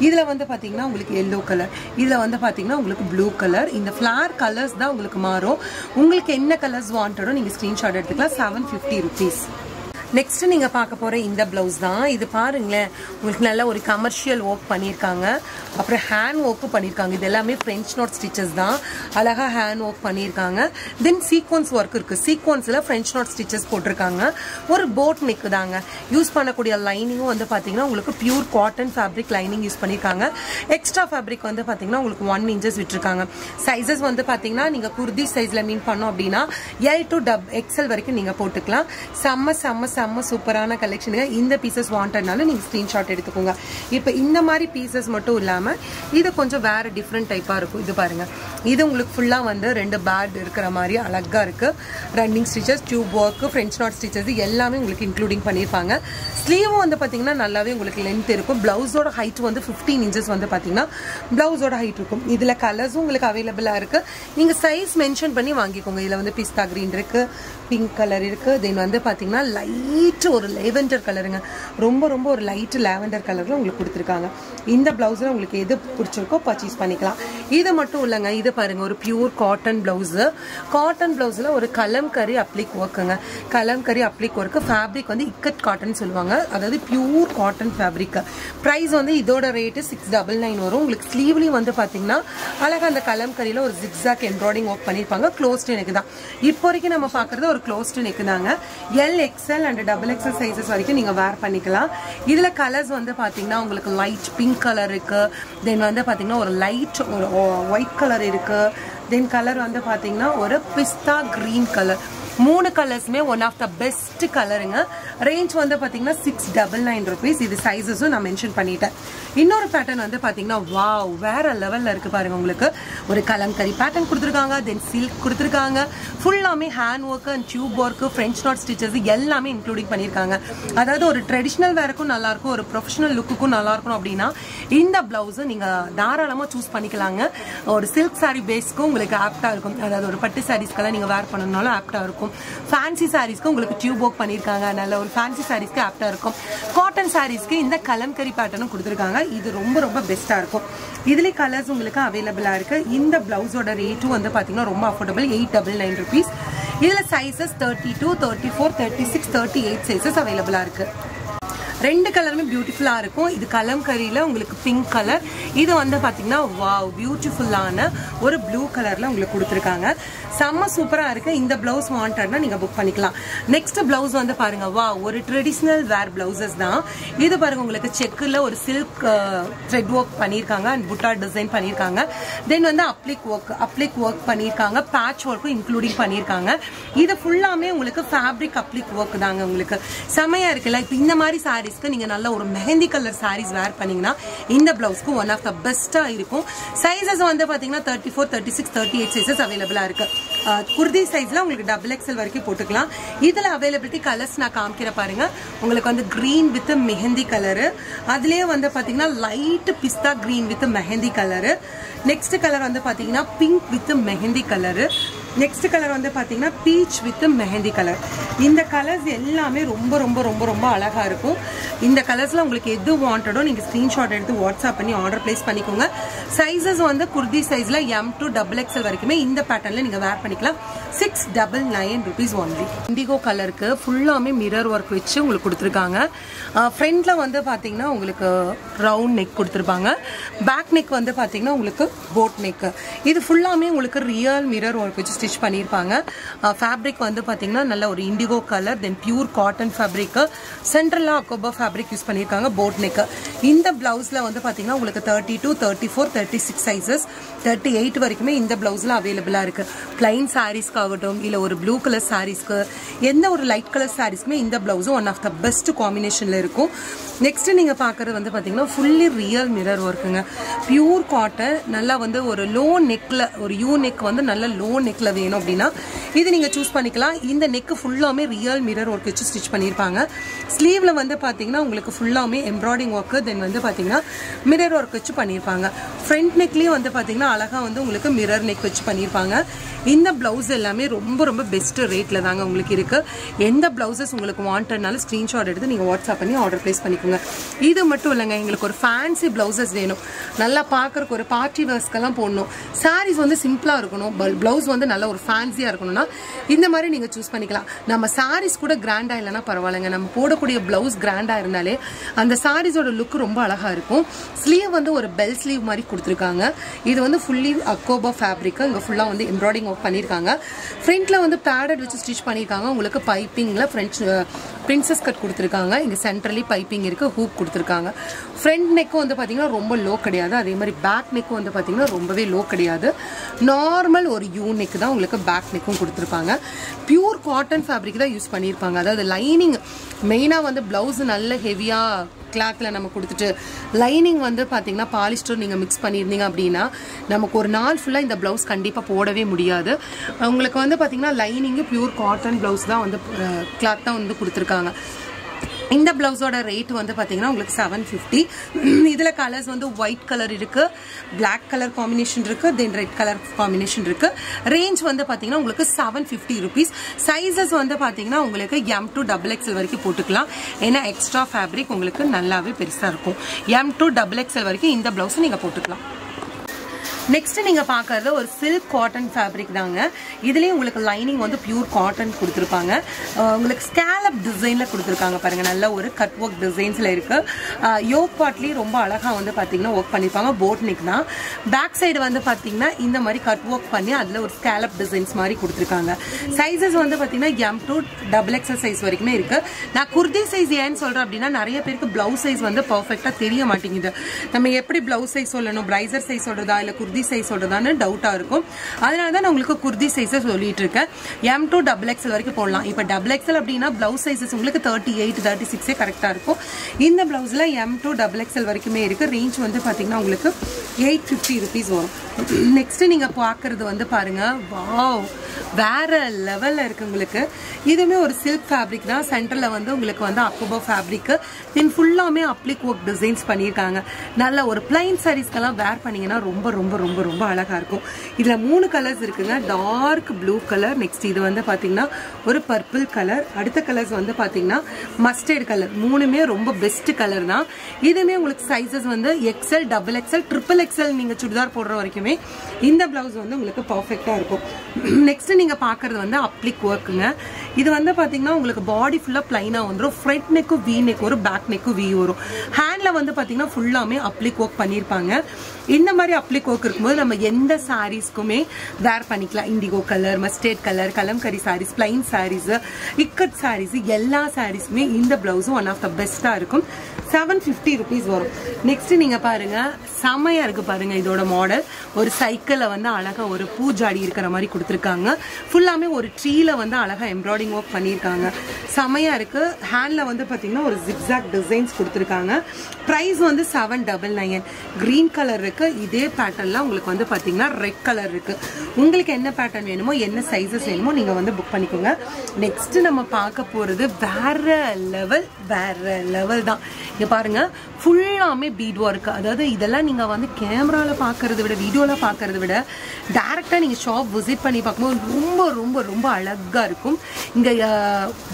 இதில் வந்து பார்த்தீங்கன்னா உங்களுக்கு எல்லோ கலர், இதில் வந்து பார்த்தீங்கன்னா உங்களுக்கு ப்ளூ கலர். இந்த ஃப்ளேர் கலர்ஸ் தான் உங்களுக்கு மாறும். உங்களுக்கு என்ன கலர்ஸ் வாண்டடோ நீங்கள் ஸ்க்ரீன்ஷாட் எடுத்துக்கலாம். 750 rupees. நெக்ஸ்ட் நீங்கள் பார்க்க போகிற இந்த ப்ளவுஸ் தான். இது பாருங்களேன், உங்களுக்கு நல்ல ஒரு கமர்ஷியல் ஒர்க் பண்ணியிருக்காங்க. அப்புறம் ஹேண்ட் ஒர்க்கும் பண்ணியிருக்காங்க. இது எல்லாமே ஃப்ரெஞ்ச் நோட் ஸ்டிச்சஸ் தான். அழகாக ஹேண்ட் ஒர்க் பண்ணியிருக்காங்க. தென் சீக்வன்ஸ் ஒர்க் இருக்குது. சீக்வன்ஸில் ஃப்ரெஞ்ச் நோட் ஸ்டிச்சஸ் போட்டிருக்காங்க. ஒரு போட் நெக்கு தாங்க. யூஸ் பண்ணக்கூடிய லைனிங்கும் வந்து பார்த்தீங்கன்னா உங்களுக்கு pure cotton fabric lining use பண்ணியிருக்காங்க. எக்ஸ்ட்ரா ஃபேப்ரிக் வந்து பார்த்தீங்கன்னா உங்களுக்கு 1 inches விட்டுருக்காங்க. சைஸஸ் வந்து பார்த்தீங்கன்னா நீங்கள் குர்தி சைஸில் மீன் பண்ணோம் அப்படின்னா எல் டு எக்ஸ்எல் வரைக்கும் நீங்கள் போட்டுக்கலாம். செம்ம சூப்பரான கலெக்ஷனுங்க. இந்த பீசஸ் வாண்டட்னாலும் நீங்கள் ஸ்க்ரீன்ஷாட் எடுத்துக்கோங்க. இப்போ இந்த மாதிரி பீசஸ் மட்டும் இல்லாமல் இது கொஞ்சம் வேறு டிஃப்ரெண்ட் டைப்பாக இருக்கும். இது பாருங்கள், இது உங்களுக்கு ஃபுல்லாக வந்து 2 பேட் இருக்கிற மாதிரி அழகாக இருக்குது. Running stitches, tube work, French not stitches எல்லாமே உங்களுக்கு இன்க்ளூடிங் பண்ணியிருப்பாங்க. ஸ்லீவும் வந்து பார்த்தீங்கன்னா நல்லாவே உங்களுக்கு லென்த் இருக்கும். ப்ளவுஸோட ஹைட் வந்து 15 inches வந்து பார்த்தீங்கன்னா ப்ளவுஸோட ஹைட் இருக்கும். இதில் கலர்ஸும் உங்களுக்கு அவைலபிளாக இருக்குது. நீங்கள் சைஸ் மென்ஷன் பண்ணி வாங்கிக்கோங்க. இதில் வந்து பிஸ்தா க்ரீன் இருக்குது, பிங்க் கலர் இருக்குது, தென் வந்து பார்த்தீங்கன்னா லைட்டு ஒரு லேவெண்டர் கலருங்க. ரொம்ப ஒரு லைட்டு லேவெண்டர் கலரில் உங்களுக்கு கொடுத்துருக்காங்க. இந்த ப்ளவுஸில் உங்களுக்கு எது பிடிச்சிருக்கோ பர்ச்சேஸ் பண்ணிக்கலாம். இது மட்டும் இல்லைங்க, இது பாருங்கள், ஒரு பியூர் காட்டன் ப்ளவுஸு. காட்டன் ப்ளவுஸில் ஒரு கலம்கரி அப்ளிக் ஒர்க்குங்க. கலம்கரி அப்ளிக் ஒர்க்கு. ஃபேப்ரிக் வந்து இக்கட் காட்டன் சொல்லுவாங்க, அதாவது பியூர் காட்டன் ஃபேப்ரிக். ப்ரைஸ் வந்து இதோட ரேட்டு 699 வரும். உங்களுக்கு ஸ்லீவ்லேயும் வந்து பார்த்தீங்கன்னா அழகாக அந்த கலம்கரியில் ஒரு ஜிக்ஸாக் எம்ப்ராய்டிங் ஒர்க் பண்ணியிருப்பாங்க. க்ளோஸ்டு நெக் தான். இப்போ வரைக்கும் நம்ம பார்க்குறது ஒரு க்ளோஸ்டு நெக் தாங்க. L, XL and XXL sizes வரைக்கும் நீங்கள் வேர் பண்ணிக்கலாம். இதில் கலர்ஸ் வந்து பார்த்தீங்கன்னா உங்களுக்கு லைட் பிங்க் கலர் இருக்குது. தென் வந்து பார்த்தீங்கன்னா ஒரு லைட் ஒரு ஒயிட் கலர் இருக்குது. தென் கலர் வந்து பார்த்தீங்கன்னா ஒரு பிஸ்தா க்ரீன் கலர். 3 கலர்ஸுமே ஒன் ஆஃப் த பெஸ்ட் கலருங்க. ரேஞ்ச் வந்து பார்த்தீங்கன்னா 699 rupees. இது சைஸஸும் நான் மென்ஷன் பண்ணிட்டேன். இன்னொரு பேட்டர்ன் வந்து பார்த்தீங்கன்னா வாவ், வேற லெவலில் இருக்குது பாருங்கள். உங்களுக்கு ஒரு கலம்கரி பேட்டர்ன் கொடுத்துருக்காங்க. தென் சில்க் கொடுத்துருக்காங்க. ஃபுல்லாமே hand work and tube work, French not stitches எல்லாமே இன்க்ளூடிங் பண்ணியிருக்காங்க. அதாவது ஒரு ட்ரெடிஷ்னல் வேருக்கும் நல்லாயிருக்கும், ஒரு ப்ரொஃபஷனல் லுக்குக்கும் நல்லா இருக்கணும் அப்படின்னா இந்த ப்ளவுஸை நீங்கள் தாராளமாக சூஸ் பண்ணிக்கலாங்க. ஒரு சில்க் சாரீ பேஸ்க்கும் உங்களுக்கு ஆப்டாக இருக்கும். அதாவது ஒரு பட்டு சாரீஸ்க்கெல்லாம் நீங்கள் வேர் பண்ணணும்னாலும் ஆப்டாக இருக்கும். இருக்கும். ஃபேன்சி சாரீஸ்க்கு உங்களுக்கு டியூப் ஒர்க் பண்ணியிருக்காங்க, நல்ல ஒரு ஃபேன்சி சாரீஸ்க்கு ஆப்டாக இருக்கும். காட்டன் சாரீஸ்க்கு இந்த கலம்கரி பேட்டர்னும் கொடுத்துருக்காங்க. இது ரொம்ப ரொம்ப பெஸ்ட்டாக இருக்கும். இதுலேயே கலர்ஸ் உங்களுக்கு அவைலபிளாக இருக்குது. இந்த ப்ளவுஸோட ரேட்டும் வந்து பார்த்தீங்கன்னா ரொம்ப அஃபோர்டபுள், 899 rupees. இதில் சைஸஸ் 32, 34, 36, 38 சைஸஸ் அவைலபிளாக இருக்குது. ரெண்டு கலருமே பியூட்டிஃபுல்லாக இருக்கும். இது கலம்கரியில் உங்களுக்கு பிங்க் கலர், இது வந்து பார்த்தீங்கன்னா வாவ் பியூட்டிஃபுல்லான ஒரு ப்ளூ கலரில் உங்களுக்கு கொடுத்துருக்காங்க. செம்ம சூப்பராக இருக்குது. இந்த ப்ளவுஸ் வாண்டட்னா நீங்கள் புக் பண்ணிக்கலாம். நெக்ஸ்ட் ப்ளவுஸ் வந்து பாருங்கள், வா ஒரு ட்ரெடிஷ்னல் வேர் ப்ளவுசஸ் தான் இது. பாருங்கள் உங்களுக்கு செக்கில் ஒரு சில்க் த்ரெட் ஒர்க் பண்ணியிருக்காங்க அண்ட் புட்டா டிசைன் பண்ணியிருக்காங்க. தென் வந்து அப்ளிக் ஒர்க் பண்ணியிருக்காங்க, பேட்ச் ஒர்க்கும் இன்க்ளூடிங் பண்ணியிருக்காங்க. இது ஃபுல்லாமே உங்களுக்கு ஃபேப்ரிக் அப்ளிக் ஒர்க் தாங்க. உங்களுக்கு செம்மையாக இருக்குல்ல. இப்போ இந்த மாதிரி சாரீஸ்க்கு நீங்கள் நல்ல ஒரு மெஹந்தி கலர் சாரீஸ் வேர் பண்ணீங்கன்னா இந்த ப்ளவுஸ்க்கு ஒன் ஆஃப் த பெஸ்ட்டாக இருக்கும். சைஸஸ் வந்து பார்த்தீங்கன்னா 34, 36, 38 சைஸஸ் அவைலபிளாக இருக்குது. குர்தி சைஸ்ல உங்களுக்கு XXL வரைக்கும் போட்டுக்கலாம். இதுல அவைலபிலிட்டி கலர்ஸ் நான் காமிக்கிற பாருங்க. உங்களுக்கு வந்து கிரீன் வித் மெஹந்தி கலரு, அதுலயே வந்து பாத்தீங்கன்னா light pista green with mehndi colour. Next colour வந்து பாத்தீங்கன்னா pink with mehndi colour. Next colour வந்து பாத்தீங்கன்னா பீச் வித் மெஹந்தி கலர். இந்த கலர்ஸ் எல்லாமே ரொம்ப ரொம்ப ரொம்ப ரொம்ப அழகா இருக்கும். இந்த கலர்ஸ்ல உங்களுக்கு எது வாண்டடோ நீங்க ஸ்கிரீன்ஷாட் எடுத்து வாட்ஸ்அப் பண்ணி ஆர்டர் பிளேஸ் பண்ணிக்கோங்க. சைஸஸ் வந்து குர்தி சைஸ்ல M to XXL வரைக்குமே இந்த பேட்டர்ன்ல நீங்க வேர் பண்ணிக்கலாம். 699 rupees only. இண்டிகோ கலருக்கு ஃபுல்லாமே மிரர் ஒர்க் வச்சு உங்களுக்கு கொடுத்துருக்காங்க. ஃப்ரண்ட்ல வந்து பாத்தீங்கன்னா உங்களுக்கு ரவுண்ட் நெக் கொடுத்துருப்பாங்க. பேக் நெக் வந்து பாத்தீங்கன்னா உங்களுக்கு போட் நெக். இது ஃபுல்லாமே உங்களுக்கு ரியல் மிரர் ஒர்க் வச்சு ஸ்டிச் பண்ணியிருப்பாங்க. ஃபேப்ரிக் வந்து பாத்தீங்கன்னா நல்ல ஒரு indigo colour, then pure cotton fabric, சென்ட்ரலா அக்கோபா ஃபேப்ரிக் யூஸ் பண்ணியிருக்காங்க. Boat neck. இந்த பிளவுஸ்ல வந்து பாத்தீங்கன்னா உங்களுக்கு 32, 34, 36 சைஸஸ் 38 வரைக்குமே இந்த பிளவுஸ்ல அவைலபிளா இருக்கு. பிளைன் சாரீஸ்க்கு ஆகட்டும், இல்ல ஒரு ப்ளூ கலர் சாரீஸ்க்கு, எந்த ஒரு லைட் கலர் சாரீஸ்க்குமே இந்த பிளவுஸும் ஒன் ஆஃப் த பெஸ்ட் காம்பினேஷன்ல இருக்கும். நெக்ஸ்ட் நீங்க பாக்குறது வந்து பாத்தீங்கன்னா ஃபுல்லி ரியல் மிரர் ஒர்க்குங்க. பியூர் காட்டன், நல்லா வந்து ஒரு லோ நெக்ல, ஒரு யூ நெக் வந்து நல்ல லோ நெக்ல வேணும் அப்படின்னா இது நீங்க சூஸ் பண்ணிக்கலாம். இந்த நெக் ஃபுல்லாமே ரியல் மிரர் ஒர்க் வச்சு ஸ்டிச் பண்ணியிருப்பாங்க. ஸ்லீவ்ல வந்து பாத்தீங்கன்னா உங்களுக்கு ஃபுல்லாமே எம்ப்ராய்டிங் ஒர்க், தென் வந்து பாத்தீங்கன்னா மிரர் ஒர்க் வச்சு பண்ணியிருப்பாங்க. ஃப்ரண்ட் நெக்லயும் வந்து பாத்தீங்கன்னா அழகா வந்து உங்களுக்கு மிரர் நெக் வச்சு பண்ணியிருப்பாங்க. இந்த பிளவுஸ் எல்லாமே ரொம்ப ரொம்ப பெஸ்ட் ரேட்ல தாங்க உங்களுக்கு இருக்கு. எந்த பிளவுசஸ் உங்களுக்கு வாண்டட்னாலும் ஸ்கிரீன்ஷாட் எடுத்து நீங்க வாட்ஸ்அப் பண்ணி ஆர்டர் பிளேஸ் பண்ணிக்கோங்க. இது மட்டும் இல்லைங்க, எங்களுக்கு ஒரு ஃபேன்சி பிளவுசஸ் வேணும், நல்லா பார்க்கறதுக்கு ஒரு பார்ட்டி வேர்ஸ்க்கெல்லாம் போடணும், சாரீஸ் வந்து சிம்பிளா இருக்கணும், பிளவுஸ் வந்து நல்ல ஒரு ஃபேன்சியா இருக்கணும்னா இந்த மாதிரி நீங்க சூஸ் பண்ணிக்கலாம். நம்ம சாரீஸ் கூட கிராண்டா இல்லைன்னா பரவாயில்லைங்க, நம்ம போடக்கூடிய பிளவுஸ் கிராண்டா இருந்தாலே அந்த சாரீஸோட லுக் ரொம்ப அழகா இருக்கும். ஸ்லீவ் வந்து ஒரு பெல் ஸ்லீவ் மாதிரி கொடுத்துருக்காங்க. இது வந்து ஃபுல்லி அக்கோபா ஃபேப்ரிக், இங்க ஃபுல்லா வந்து எம்ப்ராய்டிங் ஒர்க் பண்ணியிருக்காங்க. ஃப்ரண்ட்ல வந்து பேடட் வச்சு ஸ்டிச் பண்ணியிருக்காங்க. உங்களுக்கு பைப்பிங்ல ஃப்ரெஞ்ச் பிரின்சஸ் கட் கொடுத்துருக்காங்க. இங்க சென்ட்ரலி பைப்பிங் இருக்கு, ஹூப் கொடுத்துருக்காங்க. ஃப்ரண்ட் நெக்கும் வந்து பாத்தீங்கன்னா ரொம்ப லோ கிடையாது, அதே மாதிரி பேக் நெக்கும் வந்து பாத்தீங்கன்னா ரொம்பவே லோ கிடையாது. நார்மல் ஒரு யூ நெக் தான் உங்களுக்கு பேக் நெக்கும் கொடுத்துருப்பாங்க. பியூர் காட்டன் ஃபேப்ரிக் தான் யூஸ் பண்ணியிருப்பாங்க. அதாவது லைனிங் மெயினா வந்து பிளவுஸ் நல்ல ஹெவியா கிளாத்ல நம்ம கொடுத்துட்டு லைனிங் வந்து பாத்தீங்கன்னா பாலிஸ்டர் நீங்க மிக்ஸ் பண்ணியிருந்தீங்க அப்படின்னா நமக்கு ஒரு நாள் ஃபுல்லா இந்த பிளவுஸ் கண்டிப்பா போடவே முடியாது. உங்களுக்கு வந்து பாத்தீங்கன்னா லைனிங் பியூர் காட்டன் பிளவுஸ் தான் வந்து கிளாத் தான் வந்து கொடுத்துருக்காங்க. இந்த பிளவுஸோட ரேட் வந்து பாத்தீங்கன்னா உங்களுக்கு 750. இதுல கலர்ஸ் வந்து ஒயிட் கலர் இருக்கு, பிளாக் கலர் காம்பினேஷன் இருக்கு, தென் ரெட் கலர் காம்பினேஷன் இருக்கு. ரேஞ்ச் வந்து பாத்தீங்கன்னா உங்களுக்கு 750 rupees. சைஸஸ் வந்து பாத்தீங்கன்னா உங்களுக்கு M to XXL வரைக்கும் போட்டுக்கலாம். ஏன்னா எக்ஸ்ட்ரா ஃபேப்ரிக் உங்களுக்கு நல்லாவே பெருசா இருக்கும். M to XXL வரைக்கும் இந்த பிளவுஸ் நீங்க போட்டுக்கலாம். நெக்ஸ்ட் நீங்க பாக்குறது ஒரு சில்க் காட்டன் ஃபேப்ரிக் தாங்க. இதுலயும் உங்களுக்கு லைனிங் வந்து பியூர் காட்டன் கொடுத்துருப்பாங்க. உங்களுக்கு ஸ்கேலப் டிசைன்ல கொடுத்துருக்காங்க பாருங்க, நல்ல ஒரு கட் ஒர்க் டிசைன்ஸ்ல இருக்கு. யோக் பார்ட்லயும் ரொம்ப அழகா வந்து பாத்தீங்கன்னா ஒர்க் பண்ணிருப்பாங்க. போட் நெக் தான். பேக் சைடு வந்து பாத்தீங்கன்னா இந்த மாதிரி கட் ஒர்க் பண்ணி அதுல ஒரு ஸ்கேலப் டிசைன்ஸ் மாதிரி கொடுத்துருக்காங்க. சைஸஸ் வந்து பாத்தீங்கன்னா M to XXL சைஸ் வரைக்குமே இருக்கு. நான் குர்தி சைஸ் ஏன்னு சொல்றேன் அப்படின்னா நிறைய பேருக்கு பிளவுஸ் சைஸ் வந்து பர்ஃபெக்டா தெரிய மாட்டேங்குது. நம்ம எப்படி பிளவுஸ் சைஸ் சொல்லணும், பிரைசர் சைஸ் சொல்றதா இல்ல குர்தி சைஸ் சொல்றதான்னு டவுட்டா இருக்கும். அதனால தான் நான் உங்களுக்கு குர்தி சைஸ் சொல்லிட்டு இருக்கேன். M to XXL வரைக்கும் போடலாம். இப்ப XXL அப்படின்னா பிளவுஸ் சைஸஸ் உங்களுக்கு 38, 36 கரெக்டா இருக்கும். இந்த பிளவுஸ்ல M to XXL வரைக்குமே இருக்கு. ரேஞ்ச் வந்து பாத்தீங்கன்னா உங்களுக்கு 850 rupees வரும். நெக்ஸ்ட் நீங்க பாக்குறது வந்து பாருங்க, வாவ் வேற லெவல்ல இருக்கு உங்களுக்கு. இதுவுமே ஒரு சில்க் ஃபேப்ரிக் தான். சென்டர்ல வந்து உங்களுக்கு வந்து அக்கோபா ஃபேப்ரிக், தென் ஃபுல்லாமே அப்ளிக் ஒர்க் டிசைன்ஸ் பண்ணியிருக்காங்க. நல்ல ஒரு பிளைன் சாரீஸ்க்கெல்லாம் வேர் பண்ணீங்கன்னா ரொம்ப ரொம்ப ரொம்ப ரொம்ப அழகா இருக்கும். இதுல 3 கலர்ஸ் இருக்குங்க. டார்க் ப்ளூ கலர், நெக்ஸ்ட் இது வந்து பாத்தீங்கன்னா ஒரு பர்பிள் கலர், அடுத்த கலர்ஸ் வந்து பாத்தீங்கன்னா மஸ்டர்ட் கலர். மூணுமே ரொம்ப பெஸ்ட் கலர் தான். இதுமே உங்களுக்கு சைஸஸ் வந்து XL, XXL, XXL நீங்க சுடிதார் போடுற வரைக்குமே இந்த பிளவுஸ் வந்து உங்களுக்கு பர்ஃபெக்டா இருக்கும். நெக்ஸ்ட் நீங்க பாக்குறது வந்து அப்ளிக் ஒர்க்குங்க. இது வந்து பாத்தீங்கன்னா உங்களுக்கு பாடி ஃபுல்லா பிளைனா வந்துடும். ஃப்ரண்ட் நெக்கும் வி நெக் வரும், பேக் நெக்கும் வி வரும். ஹேண்ட்ல வந்து பாத்தீங்கன்னா ஃபுல்லாமே அப்ளிக் ஒர்க் பண்ணிருப்பாங்க. இந்த மாதிரி அப்ளிக் ஒர்க் இருக்கும்போது நம்ம எந்த சாரீஸ்க்குமே வேர் பண்ணிக்கலாம். Indigo colour, mustard colour, kalamkari saris, plain saris, ikat saris, எல்லா சாரீஸுமே இந்த பிளவுஸும் ஒன் ஆஃப் த பெஸ்டா இருக்கும். 750 rupees வரும். நெக்ஸ்ட் நீங்க பாருங்க, செமையா இருக்கு பாருங்க. இதோட மாடல் ஒரு சைக்கிள்ல வந்து அழகா ஒரு பூஜாடி இருக்கிற மாதிரி கொடுத்துருக்காங்க. ஃபுல்லாமே ஒரு ட்ரீல வந்து அழகா எம்ப்ராய்டிங் ஒர்க் பண்ணியிருக்காங்க. செமையா இருக்கு. ஹேண்ட்ல வந்து பாத்தீங்கன்னா ஒரு ஜிக்ஸாக் டிசைன்ஸ் கொடுத்துருக்காங்க. பிரைஸ் வந்து 799. கிரீன் கலர் இருக்கு. இதே பேட்டர்ன்ல உங்களுக்கு வந்து பாத்தீங்கன்னா ரெட் கலர் இருக்கு. உங்களுக்கு என்ன பேட்டர்ன் வேணுமோ, என்ன சைஸஸ் வேணுமோ நீங்க வந்து புக் பண்ணிக்கோங்க. நெக்ஸ்ட் நம்ம பார்க்க போறது வேற லெவல் தான். இங்க பாருங்க, ஃபுல்லாமே பீட் ஒர்க். அதாவது இதெல்லாம் நீங்க வந்து கேமரால பாக்குறத விட, வீடியோல பாக்குறத விட டைரக்டா நீங்க ஷாப் விசிட் பண்ணி பார்க்கும்போது ரொம்ப ரொம்ப ரொம்ப அழகா இருக்கும். இங்க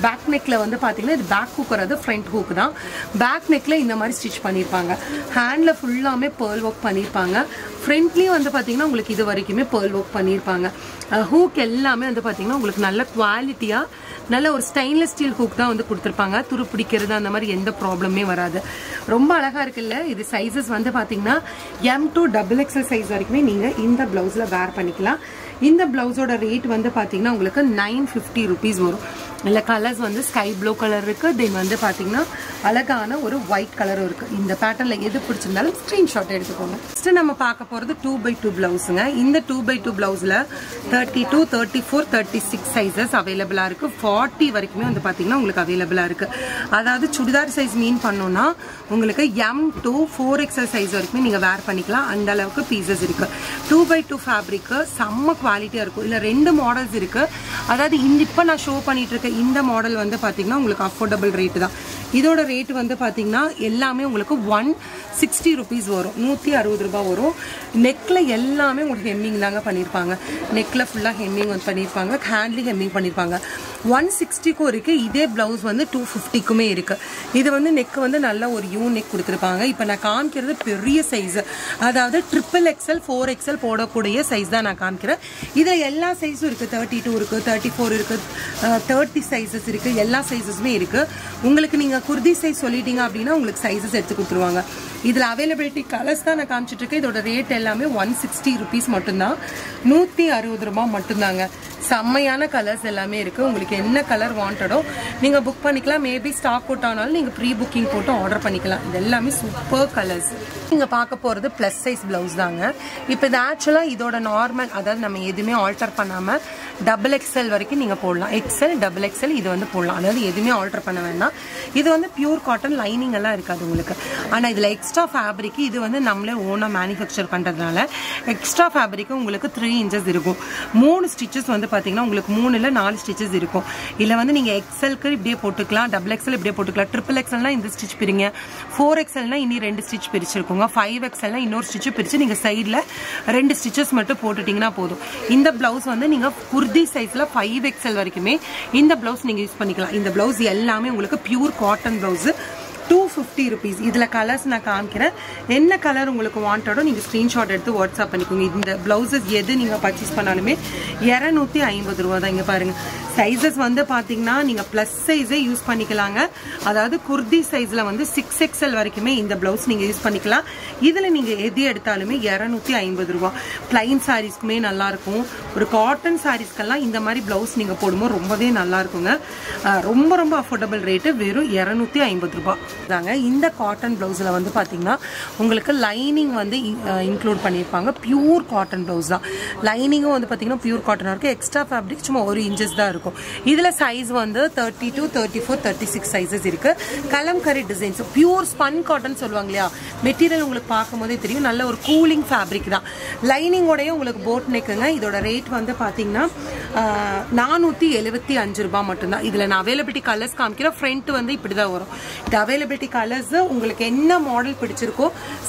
பேக் நெக்ல வந்து பாத்தீங்கன்னா இது பேக் ஹூக் வராது, ஃப்ரண்ட் ஹூக் தான். பேக் நெக்ல இந்த மாதிரி ஸ்டிச் பண்ணிருப்பாங்க. ஹேண்ட்ல ஃபுல்லாமே பேர்ல் ஒர்க் பண்ணிருப்பாங்க. ஃப்ரண்ட்லயும் வந்து பாத்தீங்கன்னா உங்களுக்கு இது வரைக்குமே பேர்ல் ஒர்க் பண்ணிருப்பாங்க. ஹூக் எல்லாமே வந்து பாத்தீங்கன்னா உங்களுக்கு நல்ல குவாலிட்டியா, நல்ல ஒரு ஸ்டெயின்லெஸ் ஸ்டீல் ஹூக் தான் வந்து கொடுத்துருப்பாங்க. துரு பிடிக்கிறது அந்த மாதிரி எந்த ப்ராப்ளமே வராது. ரொம்ப அழகா இருக்குல்ல. இது சைஸஸ் வந்து பாத்தீங்கன்னா M to XXL சைஸ் வரைக்குமே நீங்க இந்த பிளவுஸ்ல வேர் பண்ணிக்கலாம். இந்த பிளவுஸோட ரேட் வந்து பாத்தீங்கன்னா உங்களுக்கு 950 rupees வரும். இல்ல கலர்ஸ் வந்து ஸ்கை ப்ளூ கலர் இருக்கு, தென் வந்து பாத்தீங்கன்னா அழகான ஒரு ஒயிட் கலரும் இருக்கு. இந்த பேட்டர்ன்ல எது பிடிச்சிருந்தாலும் ஸ்கிரீன்ஷாட் எடுத்துக்கோங்க. நெக்ஸ்ட் நம்ம பார்க்க போறது 2x2 பிளவுஸ்ங்க. இந்த 2x2 பிளவுஸ்ல 32, 34, 36 சைஸஸ் அவைலபிளா இருக்கு. 40 வரைக்குமே வந்து பாத்தீங்கன்னா உங்களுக்கு அவைலபிளா இருக்கு. அதாவது சுடிதார் சைஸ் மீன் பண்ணோம்னா உங்களுக்கு M to 4XL சைஸ் வரைக்குமே நீங்க வேர் பண்ணிக்கலாம். அந்த அளவுக்கு பீசஸ் இருக்கு. 2x2 ஃபேப்ரிக் செம்ம குவாலிட்டியா இருக்கும். இல்ல 2 மாடல்ஸ் இருக்கு. அதாவது இப்ப நான் ஷோ பண்ணிட்டு இருக்க இந்த மாடல் வந்து பாத்தீங்கன்னா உங்களுக்கு அஃபோர்டபிள் ரேட் தான். இதோட ரேட் வந்து பாத்தீங்கன்னா எல்லாமே உங்களுக்கு 160 rupees வரும். 160 ரூபாய் வரும். நெக்ல எல்லாமே உங்களுக்கு ஹெம்மிங் தாங்க பண்ணிருப்பாங்க. நெக்ல ஃபுல்லா ஹெம்மிங் வந்து பண்ணிருப்பாங்க. ஹேண்ட்லி ஹெம்மிங் பண்ணிருப்பாங்க. 160க்கும் இருக்கு. இதே பிளவுஸ் வந்து 250க்குமே இருக்கு. இது வந்து நெக் வந்து நல்ல ஒரு யூ நெக் கொடுத்துருப்பாங்க. இப்ப நான் காமிக்கிறது பெரிய சைஸ், அதாவது XXL, 4XL போடக்கூடிய சைஸ் தான் நான் காமிக்கிறேன். இதுல எல்லா சைஸும் இருக்கு. 32 இருக்கு, 34 இருக்கு, 30 சைஸஸ் இருக்கு. எல்லா சைஸஸுமே இருக்கு. உங்களுக்கு நீங்க குர்தி சைஸ் சொல்லிட்டீங்க அப்படின்னா உங்களுக்கு சைஸஸ் எடுத்து கொடுத்துருவாங்க. இதுல அவைலபிலிட்டி கலர்ஸ் தான் நான் காமிச்சிட்டு இருக்கேன். இதோட ரேட் எல்லாமே 160 rupees மட்டும்தான். 160 ரூபாய் மட்டும்தாங்க. செம்மையான கலர்ஸ் எல்லாமே இருக்கு. உங்களுக்கு என்ன கலர் வாண்டடோ நீங்க புக் பண்ணிக்கலாம். மேபி ஸ்டாக் அவுட் ஆனாலும் நீங்க ப்ரீ புக்கிங் போட்டு ஆர்டர் பண்ணிக்கலாம். இது எல்லாமே சூப்பர் கலர்ஸ். நீங்க பார்க்க போறது பிளஸ் சைஸ் பிளவுஸ் தாங்க. இப்போ இது ஆக்சுவலா இதோட நார்மல், அதாவது நம்ம எதுவுமே ஆல்டர் பண்ணாம XXL வரைக்கும் நீங்க போடலாம். XL, XXL இது வந்து போடலாம். அதாவது எதுவுமே ஆல்டர் பண்ண வேண்டாம். இது வந்து பியூர் காட்டன், லைனிங் எல்லாம் இருக்காது உங்களுக்கு. ஆனா இதுல எக்ஸ்ட்ரா ஃபேப்ரிக் இது வந்து நம்மளே ஓனா மேனுஃபேக்சர் பண்றதுனால எக்ஸ்ட்ரா ஃபேப்ரிக் உங்களுக்கு 3 inches இருக்கும். 3 ஸ்டிச்சஸ் வந்து பாத்தீங்கன்னா உங்களுக்கு 3 இல்ல 4 ஸ்டிச்சஸ் இருக்கும். இல்ல வந்து நீங்க XLக்கு இப்படியே போட்டுக்கலாம், XXL இப்படியே போட்டுக்கலாம். XXLனா இந்த ஸ்டிச் பிரிங்க, 4XLனா இனி 2 ஸ்டிச் பிரிச்சிருக்கோங்க, 5XLனா இன்னொரு ஸ்டிச் பிரிச்சு நீங்க சைட்ல 2 ஸ்டிச்சஸ் மட்டும் போட்டுட்டீங்கன்னா போதும். இந்த பிளவுஸ் வந்து நீங்க குர்தி சைஸ்ல 5XL வரைக்குமே இந்த பிளவுஸ் நீங்க யூஸ் பண்ணிக்கலாம். இந்த பிளவுஸ் எல்லாமே உங்களுக்கு பியூர் காட்டன் பிளவுஸ். 250 rupees. இதுல கலர்ஸ் நான் காமிக்கிறேன். என்ன கலர் உங்களுக்கு வாண்டடோ நீங்க ஸ்கிரீன்ஷாட் எடுத்து வாட்ஸ்அப் பண்ணிக்கோங்க. இந்த பிளவுசஸ் எது நீங்க பர்ச்சேஸ் பண்ணாலுமே 250 ரூபாய் தான். இங்க பாருங்க, சைஸஸ் வந்து பாத்தீங்கன்னா நீங்க பிளஸ் சைஸே யூஸ் பண்ணிக்கலாங்க. அதாவது குர்தி சைஸ்ல வந்து 6XL வரைக்குமே இந்த பிளவுஸ் நீங்க யூஸ் பண்ணிக்கலாம். இதுல நீங்க எது எடுத்தாலுமே 250 ரூபாய். பிளைன் சாரீஸ்க்குமே நல்லா இருக்கும். ஒரு காட்டன் சாரீஸ்க்கெல்லாம் இந்த மாதிரி பிளவுஸ் நீங்க போடும்போது ரொம்பவே நல்லா இருக்குங்க. ரொம்ப ரொம்ப அஃபோர்டபிள் ரேட்டு, வெறும் 250 ரூபாய் தாங்க. இந்த காட்டன் பிளவுஸ்ல வந்து பாத்தீங்கன்னா உங்களுக்கு லைனிங் வந்து இன்க்ளூட் பண்ணிருப்பாங்க. பியூர் காட்டன் பிளவுஸ் தான். லைனிங்கும் வந்து பாத்தீங்கன்னா பியூர் காட்டனா இருக்கு. எக்ஸ்ட்ரா ஃபேப்ரிக் சும்மா 1 inches தான் இருக்கும். இருக்கும். இதுல சைஸ் வந்து 32, 34, 36 சைஸஸ் இருக்கு. Kalamkari designs, pure spun cotton சொல்லுவாங்க இல்லையா, மெட்டீரியல் உங்களுக்கு பார்க்கும் போதே தெரியும், நல்ல ஒரு கூலிங் ஃபேப்ரிக் தான். லைனிங்கோடய உங்களுக்கு போட் நெக்குங்க. இதோட ரேட் வந்து பாத்தீங்கன்னா 475 ரூபாய் மட்டும்தான். இதுல நான் அவைலபிலிட்டி கலர்ஸ் காமிக்கிறேன். ஃப்ரண்ட் வந்து இப்படிதான் வரும். இது அவைலபிலிட்டி கலர்ஸ் உங்களுக்கு என்ன மாடல் பிடிச்சிருக்கோ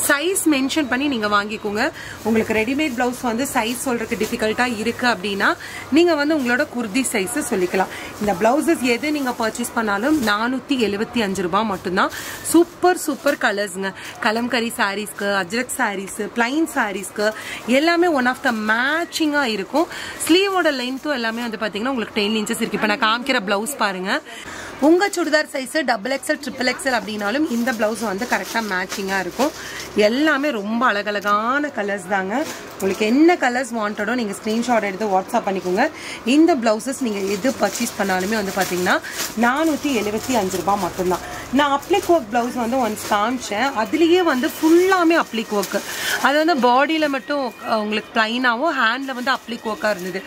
சைஸ் மென்ஷன் பண்ணி நீங்க வாங்கிக்கோங்க. உங்களுக்கு ரெடிமேட் பிளவுஸ் வந்து சைஸ் சொல்றதுக்கு டிஃபிகல்ட்டா இருக்கு அப்படின்னா நீங்க வந்து உங்களோட குர்தி சைஸ் சொல்லிக்கலாம். இந்த பிளவுசஸ் எது நீங்க பர்ச்சேஸ் பண்ணாலும் 475 ரூபாய் மட்டும்தான். சூப்பர் சூப்பர் கலர்ஸ்ங்க. கலம்கரி சாரீஸ்க்கு, அஜ்ரக் சாரீஸ், பிளைன் சாரீஸ்க்கு எல்லாமே ஒன் ஆஃப் த மேட்சிங்கா இருக்கும். ஸ்லீவோட லென்த்தும் எல்லாமே வந்து பாத்தீங்கன்னா உங்களுக்கு 10 inches இருக்கு. இப்ப நான் காமிக்கிற பிளவுஸ் பாருங்க. உங்க சுடிதார் சைஸ் XXL, XXL அப்படின்னாலும் இந்த பிளவுஸ் வந்து கரெக்டா மேட்சிங்கா இருக்கும். எல்லாமே ரொம்ப அழகழகான கலர்ஸ் தாங்க. உங்களுக்கு என்ன கலர்ஸ் வாண்டடோ நீங்க ஸ்கிரீன்ஷாட் எடுத்து வாட்ஸ்அப் பண்ணிக்கோங்க. இந்த பிளவுசஸ் நீங்க எது பர்ச்சேஸ் பண்ணாலுமே வந்து பாத்தீங்கன்னா 475 ரூபாய் மட்டும்தான். நான் அப்ளிக் ஒர்க் பிளவுஸ் வந்து ஒன்ஸ் காமிச்சேன். அதுலயே வந்து ஃபுல்லாமே அப்ளிக் ஒர்க். அது வந்து பாடியில மட்டும் உங்களுக்கு பிளைனாவும் ஹேண்ட்ல வந்து அப்ளிக் ஒர்க்கா இருந்தது.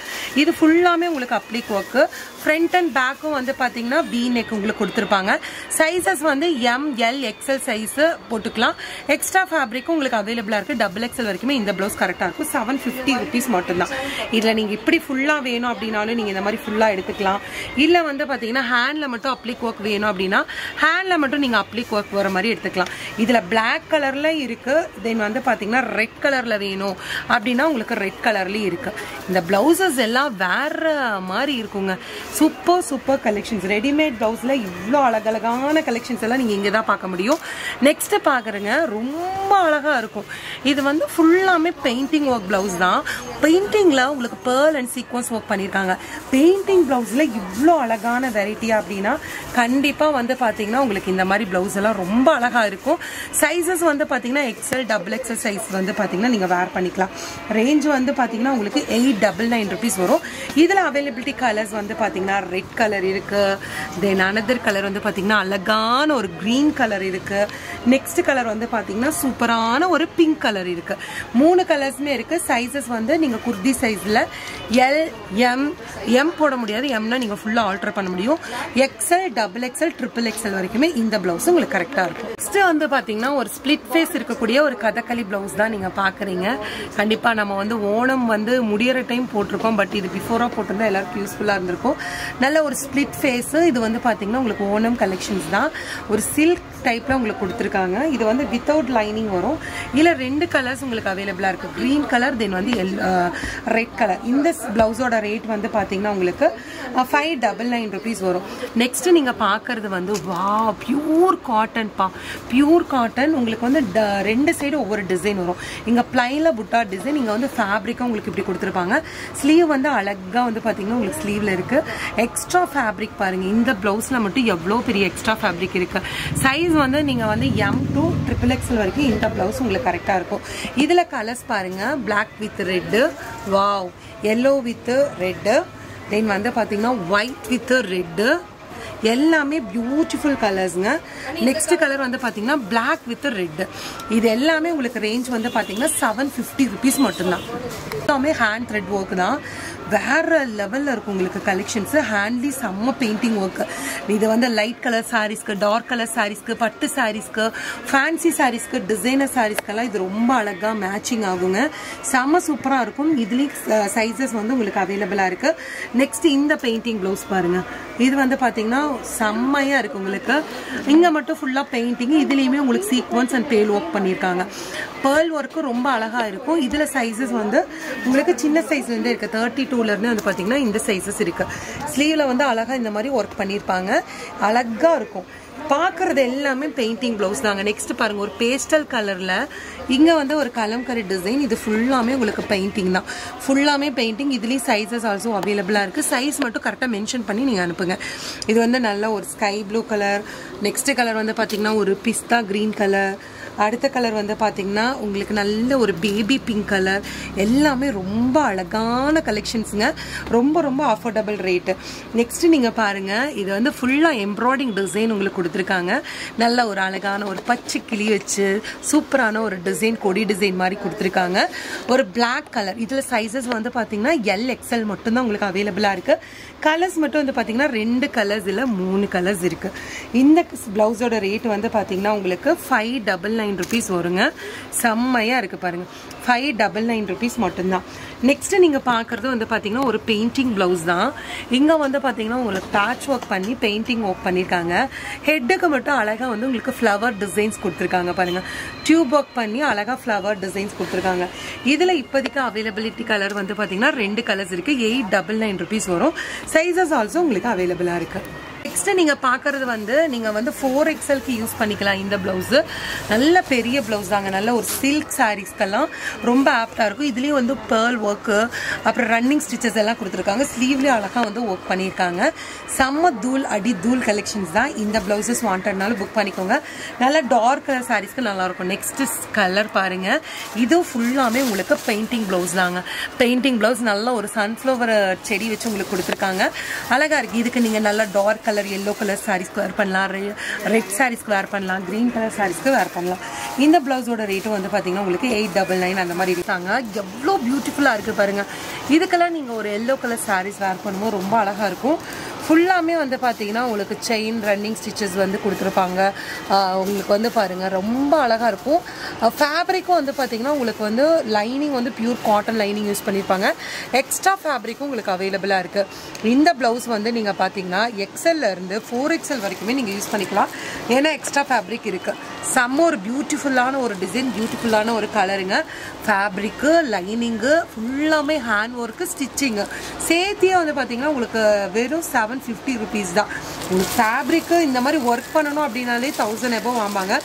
இது ஃபுல்லாமே உங்களுக்கு அப்ளிக் ஒர்க். ஃப்ரண்ட் அண்ட் பேக்கும் வந்து பாத்தீங்கன்னா V neck உங்களுக்கு கொடுத்துருப்பாங்க. சைசஸ் வந்து ML XL சைஸ் போட்டுக்கலாம். எக்ஸ்ட்ரா ஃபேப்ரிக்கும் உங்களுக்கு அவைலபிளா இருக்கு. XXL வரைக்குமே இந்த பிளவுஸ் கரெக்டா இருக்கும். 750 rupees மட்டும்தான். இதுல நீங்க இப்படி ஃபுல்லா வேணும் அப்படின்னாலும் நீங்க இந்த மாதிரி ஃபுல்லா எடுத்துக்கலாம். இல்ல வந்து பாத்தீங்கன்னா ஹேண்ட்ல மட்டும் அப்ளிக் ஒர்க் வேணும் அப்படின்னா ஹேண்ட்ல மட்டும் நீங்க அப்ளிக் ஒர்க் வர மாதிரி எடுத்துக்கலாம். இதுல பிளாக் கலர்ல இருக்கு. தென் வந்து பாத்தீங்கன்னா ரெட் கலர்ல வேணும் அப்படின்னா உங்களுக்கு ரெட் கலர்லயும் இருக்கு. இந்த பிளவுசஸ் எல்லாம் வேற மாதிரி இருக்குங்க. Super super collections. ரெடிமேட் பிளவுஸ்ல இவ்வளோ அழகழகான கலெக்ஷன்ஸ் எல்லாம் நீங்க இங்க தான் பார்க்க முடியும். நெக்ஸ்ட் பாக்குறேங்க, ரொம்ப அழகா இருக்கும். இது வந்து ஃபுல்லாமே பெயிண்டிங் ஒர்க் பிளவுஸ் தான். பெயிண்டிங்ல உங்களுக்கு பேர்ல் அண்ட் சீக்வன்ஸ் ஒர்க் பண்ணிருக்காங்க. பெயிண்டிங் பிளவுஸ்ல இவ்வளோ அழகான வெரைட்டியா அப்படின்னா கண்டிப்பா வந்து பாத்தீங்கன்னா உங்களுக்கு இந்த மாதிரி பிளவுஸ் எல்லாம் ரொம்ப அழகா இருக்கும். சைசஸ் வந்து பாத்தீங்கன்னா XL, XXL சைஸ் வந்து பாத்தீங்கன்னா நீங்க வேர் பண்ணிக்கலாம். ரேஞ்ச் வந்து பாத்தீங்கன்னா உங்களுக்கு 899 rupees வரும். இதுல அவைலபிலிட்டி கலர்ஸ் வந்து பாத்தீங்கன்னா ரெட் கலர் இருக்கு. தென் அனதர் கலர் வந்து பாத்தீங்கன்னா அழகான ஒரு கிரீன் கலர் இருக்கு. நெக்ஸ்ட் கலர் வந்து பாத்தீங்கன்னா சூப்பரான ஒரு பிங்க் கலர் இருக்கு. 3 கலர்ஸ்மே இருக்கு. சைசஸ் வந்து நீங்க குர்தி சைஸ்ல L, M போட முடியாது. Mனா நீங்க ஃபுல்லா ஆல்டர் பண்ண முடியும். XL, XXL, XXL வரைக்குமே இந்த பிளவுஸ் உங்களுக்கு கரெக்டா இருக்கும். நெக்ஸ்ட் வந்து பாத்தீங்கன்னா ஒரு ஸ்பிளிட் ஃபேஸ் இருக்கக்கூடிய ஒரு கதகளி பிளவுஸ் தான் நீங்க பாக்குறீங்க. கண்டிப்பா நம்ம வந்து ஓணம் வந்து முடியற டைம் போட்டிருக்கோம். பட் இது பிஃபோரா போட்டிருந்தா எல்லாருக்கும் யூஸ்ஃபுல்லா இருந்திருக்கும். நல்ல ஒரு ஸ்பிளிட் ஃபேஸ். இது வந்து பாத்தீங்கன்னா உங்களுக்கு ஓணம் கலெக்ஷன்ஸ் தான். ஒரு சில்க் டைப்ல உங்களுக்கு கொடுத்துருக்காங்க. இது வந்து வித்தவுட் லைனிங் வரும். இதுல 2 கலர்ஸ் உங்களுக்கு அவைலபிளா இருக்கு. கிரீன் கலர் தென் வந்து ரெட் கலர். இந்த பிளவுஸோட ரேட் வந்து பாத்தீங்கன்னா உங்களுக்கு 599 rupees வரும். நெக்ஸ்ட் நீங்க பாக்குறது வந்து வா பியூர் காட்டன் பா. Pure cotton. உங்களுக்கு வந்து 2 சைடு ஒவ்வொரு டிசைன் வரும். இங்க பிளைன்ல புட்டா டிசைன், இங்க வந்து ஃபேப்ரிக்கா உங்களுக்கு இப்படி கொடுத்துருப்பாங்க. ஸ்லீவ் வந்து அழகா வந்து பாத்தீங்கன்னா உங்களுக்கு ஸ்லீவ்ல இருக்கு. எக்ஸ்ட்ரா ஃபேப்ரிக் பாருங்க. இந்த பிளவுஸ்ல மட்டும் எவ்வளவு பெரிய எக்ஸ்ட்ரா ஃபேப்ரிக் இருக்கு. சைஸ் வந்து நீங்க வந்து M to XXL வரைக்கும் இந்த பிளவுஸ் உங்களுக்கு கரெக்டா இருக்கும். இதுல கலர்ஸ் பாருங்க. Black with red, wow, yellow with red, தென் வந்து பாத்தீங்கன்னா white with red. எல்லாமே பியூட்டிஃபுல் கலர்ஸ்ங்க. நெக்ஸ்ட் கலர் வந்து பாத்தீங்கன்னா Black with red. இது எல்லாமே உங்களுக்கு ரேஞ்ச் வந்து பாத்தீங்கன்னா 750 rupees மட்டும்தான். எல்லாமே ஹேண்ட் த்ரெட் ஒர்க் தான். வேற லெவல்ல இருக்கும் உங்களுக்கு கலெக்ஷன்ஸ். ஹேண்ட்லி செம்ம பெயிண்டிங் ஒர்க். இது வந்து லைட் கலர் சாரீஸ்க்கு, டார்க் கலர் சாரீஸ்க்கு, பட்டு சாரீஸ்க்கு, ஃபேன்சி சாரீஸ்க்கு, டிசைனர் சாரீஸ்க்கெல்லாம் இது ரொம்ப அழகா மேட்சிங் ஆகுங்க. செம்ம சூப்பரா இருக்கும். இதுலயும் சைசஸ் வந்து உங்களுக்கு அவைலபிளா இருக்கு. நெக்ஸ்ட் இந்த பெயிண்டிங் பிளவுஸ் பாருங்க. இது வந்து பாத்தீங்கன்னா செம்மையா இருக்கு உங்களுக்கு. இங்க மட்டும் ஃபுல்லா பெயிண்டிங். இதுலயுமே உங்களுக்கு சீக்வன்ஸ் அண்ட் பேல் ஒர்க் பண்ணிருக்காங்க. பேர்ல் ஒர்க்கு ரொம்ப அழகா இருக்கும். இதுல சைசஸ் வந்து உங்களுக்கு சின்ன சைஸ்ல இருந்து இருக்கு. 32ல இருந்து வந்து பாத்தீங்கன்னா இந்த சைசஸ் இருக்கு. ஸ்லீவ்ல வந்து அழகா இந்த மாதிரி ஒர்க் பண்ணிருப்பாங்க. அழகா இருக்கும். பாக்குறது எல்லாமே பெயிண்டிங் பிளவுஸ் தாங்க. நெக்ஸ்ட் பாருங்க, ஒரு பேஸ்டல் கலர்ல இங்க வந்து ஒரு கலம்கரி டிசைன். இது ஃபுல்லாமே உங்களுக்கு பெயிண்டிங் தான். ஃபுல்லாமே பெயிண்டிங். இதுலயும் சைசஸ் ஆல்சோ அவைலபிளா இருக்கு. சைஸ் மட்டும் கரெக்டா மென்ஷன் பண்ணி நீங்க அனுப்புங்க. இது வந்து நல்ல ஒரு sky blue colour. Next colour வந்து பாத்தீங்கன்னா ஒரு பிஸ்தா கிரீன் கலர். அடுத்த கலர் வந்து பார்த்தீங்கன்னா உங்களுக்கு நல்ல ஒரு பேபி பிங்க் கலர். எல்லாமே ரொம்ப அழகான கலெக்ஷன்ஸுங்க. ரொம்ப ரொம்ப அஃபோர்டபுள் ரேட்டு. நெக்ஸ்ட் நீங்க பாருங்க, இது வந்து ஃபுல்லா எம்ப்ராய்டிங் டிசைன் உங்களுக்கு கொடுத்துருக்காங்க. நல்ல ஒரு அழகான ஒரு பச்சை கிளி வச்சு சூப்பரான ஒரு டிசைன், கொடி டிசைன் மாதிரி கொடுத்துருக்காங்க. ஒரு பிளாக் கலர். இதுல சைஸஸ் வந்து பாத்தீங்கன்னா LXL மட்டும்தான் உங்களுக்கு அவைலபிளா இருக்கு. கலர்ஸ் மட்டும் வந்து பாத்தீங்கன்னா 2 கலர்ஸ் இல்ல 3 கலர்ஸ் இருக்கு. இந்த பிளவுஸோட ரேட் வந்து பாத்தீங்கன்னா உங்களுக்கு 599 rupees வருங்க. செம்மையா இருக்கு பாருங்க. 599 rupees மட்டும்தான். நெக்ஸ்ட் நீங்க பாக்குறது வந்து பாத்தீங்கன்னா ஒரு பெயிண்டிங் பிளவுஸ் தான். இங்க வந்து பாத்தீங்கன்னா உங்களுக்கு பேட்ச் ஒர்க் பண்ணி பெயிண்டிங் ஒர்க் பண்ணிருக்காங்க. ஹெட்டுக்கு மட்டும் அழகா வந்து உங்களுக்கு ஃப்ளவர் டிசைன்ஸ் கொடுத்துருக்காங்க பாருங்க. டியூப் ஒர்க் பண்ணி அழகா ஃப்ளவர் டிசைன்ஸ் கொடுத்துருக்காங்க. இதுல இப்போதைக்கு அவைலபிலிட்டி கலர் வந்து பாத்தீங்கன்னா 2 கலர்ஸ் இருக்கு. 899 rupees வரும். சைஸஸ் ஆல்சோ உங்களுக்கு அவைலபிளா இருக்கு. நெக்ஸ்ட் நீங்க பாக்குறது வந்து நீங்க வந்து 4XLக்கு யூஸ் பண்ணிக்கலாம். இந்த பிளவுஸ் நல்ல பெரிய பிளவுஸ் தாங்க. நல்ல ஒரு சில்க் சாரீஸ்க்கெல்லாம் ரொம்ப ஆப்டா இருக்கும். இதுலயும் வந்து பேர்ல் ஒர்க், அப்புறம் ரன்னிங் ஸ்டிச்சஸ் எல்லாம் கொடுத்துருக்காங்க. ஸ்லீவ்லயும் அழகா வந்து ஒர்க் பண்ணியிருக்காங்க. செம்ம தூள் அடி தூள் கலெக்ஷன்ஸ் தான். இந்த பிளவுசஸ் வாண்டட்னாலும் புக் பண்ணிக்கோங்க. நல்ல டார்க் கலர் சாரீஸ்க்கு நல்லா இருக்கும். நெக்ஸ்ட் கலர் பாருங்க. இது ஃபுல்லாமே உங்களுக்கு பெயிண்டிங் பிளவுஸ் தாங்க. பெயிண்டிங் பிளவுஸ் நல்ல ஒரு சன்ஃப்ளவர் செடி வச்சு உங்களுக்கு கொடுத்துருக்காங்க. அழகா இருக்கு. இதுக்கு நீங்க நல்ல டார்க் கலர், yellow கலர் சாரீஸ்க்கு வேர் பண்ணலாம், ரெட் சாரீஸ்க்கு வேர் பண்ணலாம், கிரீன் கலர் சாரீஸ்க்கு வேர் பண்ணலாம். இந்த பிளவுஸோட ரேட்டும் வந்து பாத்தீங்கன்னா உங்களுக்கு 899 அந்த மாதிரி இருக்காங்க. எவ்வளோ பியூட்டிஃபுல்லா இருக்கு பாருங்க. இதுக்கெல்லாம் நீங்க ஒரு yellow கலர் சாரீஸ் வேர் பண்ணும்போது ரொம்ப அழகா இருக்கும். ஃபுல்லாமே வந்து பார்த்தீங்கன்னா உங்களுக்கு செயின் ரன்னிங் ஸ்டிச்சஸ் வந்து கொடுத்துருப்பாங்க. உங்களுக்கு வந்து பாருங்கள் ரொம்ப அழகாக இருக்கும். ஃபேப்ரிக்கும் வந்து பார்த்தீங்கன்னா உங்களுக்கு வந்து லைனிங் வந்து பியூர் காட்டன் லைனிங் யூஸ் பண்ணியிருப்பாங்க. எக்ஸ்ட்ரா ஃபேப்ரிக்கும் உங்களுக்கு அவைலபிளாக இருக்குது. இந்த ப்ளவுஸ் வந்து நீங்கள் பார்த்தீங்கன்னா XLலேருந்து 4XL வரைக்குமே நீங்கள் யூஸ் பண்ணிக்கலாம். ஏன்னா எக்ஸ்ட்ரா ஃபேப்ரிக் இருக்குது. செம்ம ஒரு பியூட்டிஃபுல்லான ஒரு டிசைன், பியூட்டிஃபுல்லான ஒரு கலருங்க. ஃபேப்ரிக்கு, லைனிங்கு, ஃபுல்லாமே ஹேண்ட் ஒர்க்கு, ஸ்டிச்சிங்கு சேர்த்தியே வந்து பார்த்தீங்கன்னா உங்களுக்கு வெறும் 750 rupees தான். உங்களுக்கு ஃபேப்ரிக்கு இந்த மாதிரி ஒர்க் பண்ணணும் அப்படின்னாலே 1000 above வாம்பாங்க.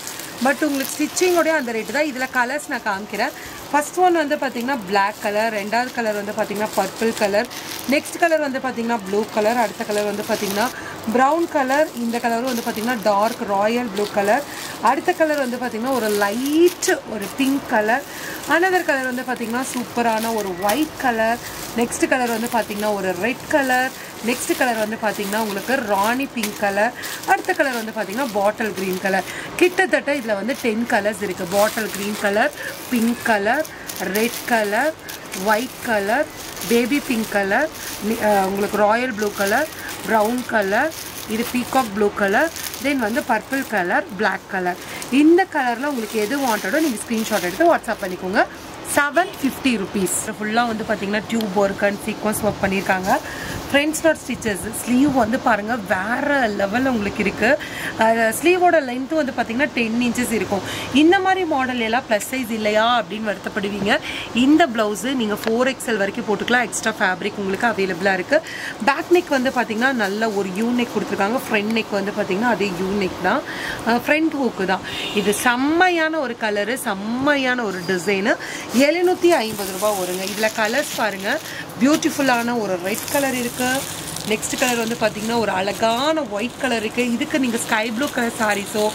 பட் உங்களுக்கு ஸ்டிச்சிங்கோடய அந்த ரேட்டு தான். இதில் கலர்ஸ் நான் காமிக்கிறேன். ஃபர்ஸ்ட் ஒன் வந்து பார்த்தீங்கன்னா பிளாக் கலர், ரெண்டாவது கலர் வந்து பார்த்தீங்கன்னா பர்பிள் கலர், நெக்ஸ்ட் கலர் வந்து பார்த்தீங்கன்னா ப்ளூ கலர், அடுத்த கலர் வந்து பார்த்தீங்கன்னா ப்ரௌன் கலர், இந்த கலரும் வந்து பார்த்தீங்கன்னா டார்க் ராயல் ப்ளூ கலர், அடுத்த கலர் வந்து பார்த்தீங்கன்னா ஒரு லைட் ஒரு பிங்க் கலர், அனதர் கலர் வந்து பார்த்தீங்கன்னா சூப்பரான ஒரு ஒயிட் கலர், நெக்ஸ்ட் கலர் வந்து பார்த்தீங்கன்னா ஒரு ரெட் கலர், நெக்ஸ்ட் கலர் வந்து பார்த்தீங்கன்னா உங்களுக்கு ராணி பிங்க் கலர், அடுத்த கலர் வந்து பார்த்தீங்கன்னா பாட்டில் க்ரீன் கலர். கிட்டத்தட்ட இதில் வந்து 10 கலர்ஸ் இருக்குது. Bottle green colour, pink colour, red colour, white colour, baby pink colour, உங்களுக்கு royal blue colour, brown colour, இது பீகாக் ப்ளூ கலர், தென் வந்து பர்பிள் கலர், பிளாக் கலர். இந்த கலரில் உங்களுக்கு எது வாண்டடோ நீங்கள் ஸ்க்ரீன்ஷாட் எடுத்து வாட்ஸ்அப் பண்ணிக்கோங்க. 750 rupees. ஃபுல்லாக வந்து பார்த்தீங்கன்னா tube work and sequins work பண்ணியிருக்காங்க. Friends knot stitches. ஸ்லீவ் வந்து பாருங்கள் வேறு லெவலில் உங்களுக்கு இருக்குது. ஸ்லீவோட லென்த்து வந்து பார்த்திங்கன்னா 10 inches இருக்கும். இந்த மாதிரி மாடல் எல்லாம் ப்ளஸ் சைஸ் இல்லையா அப்படின்னு வருத்தப்படுவீங்க. இந்த ப்ளவுஸு நீங்கள் 4XL வரைக்கும் போட்டுக்கலாம். எக்ஸ்ட்ரா ஃபேப்ரிக் உங்களுக்கு அவைலபிளாக இருக்குது. பேக் நெக் வந்து பார்த்திங்கன்னா நல்ல ஒரு யூ நெக் கொடுத்துருக்காங்க. ஃப்ரண்ட் நெக் வந்து பார்த்திங்கன்னா அதே யூ நெக் தான், ஃப்ரண்ட் ஹூக்கு தான். இது செம்மையான ஒரு கலரு, செம்மையான ஒரு டிசைனு. 750 ரூபா வருங்க. இதில் கலர்ஸ் பாருங்கள். பியூட்டிஃபுல்லான ஒரு ரெட் கலர் இருக்குது. நெக்ஸ்ட் கலர் வந்து பார்த்தீங்கன்னா ஒரு அழகான ஒயிட் கலர் இருக்குது. இதுக்கு நீங்கள் ஸ்கை ப்ளூ கலர் சாரீஸோ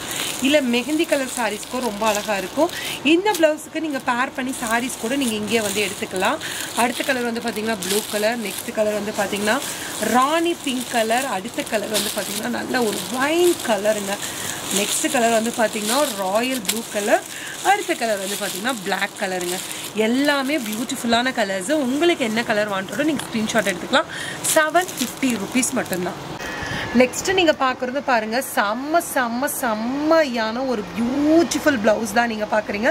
இல்லை மெஹந்தி கலர் சாரீஸ்க்கோ ரொம்ப அழகாக இருக்கும். இந்த ப்ளவுஸுக்கு நீங்கள் பேர் பண்ணி சாரீஸ் கூட நீங்கள் இங்கே வந்து எடுத்துக்கலாம். அடுத்த கலர் வந்து பார்த்தீங்கன்னா ப்ளூ கலர், நெக்ஸ்ட் கலர் வந்து பார்த்தீங்கன்னா ராணி பிங்க் கலர், அடுத்த கலர் வந்து பார்த்தீங்கன்னா நல்ல ஒரு ஒயின் கலருங்க. நெக்ஸ்ட் கலர் வந்து பார்த்தீங்கன்னா ராயல் ப்ளூ கலர், அடுத்த கலர் வந்து பார்த்தீங்கன்னா பிளாக் கலருங்க. எல்லாமே பியூட்டிஃபுல்லான கலர்ஸு. உங்களுக்கு என்ன கலர் வாண்டடோ நீங்கள் ஸ்க்ரீன்ஷாட் எடுத்துக்கலாம். 750 rupees மட்டும்தான். நெக்ஸ்ட் நீங்கள் பார்க்குறது பாருங்கள், செம்மையான ஒரு பியூட்டிஃபுல் ப்ளவுஸ் தான் நீங்கள் பார்க்குறீங்க.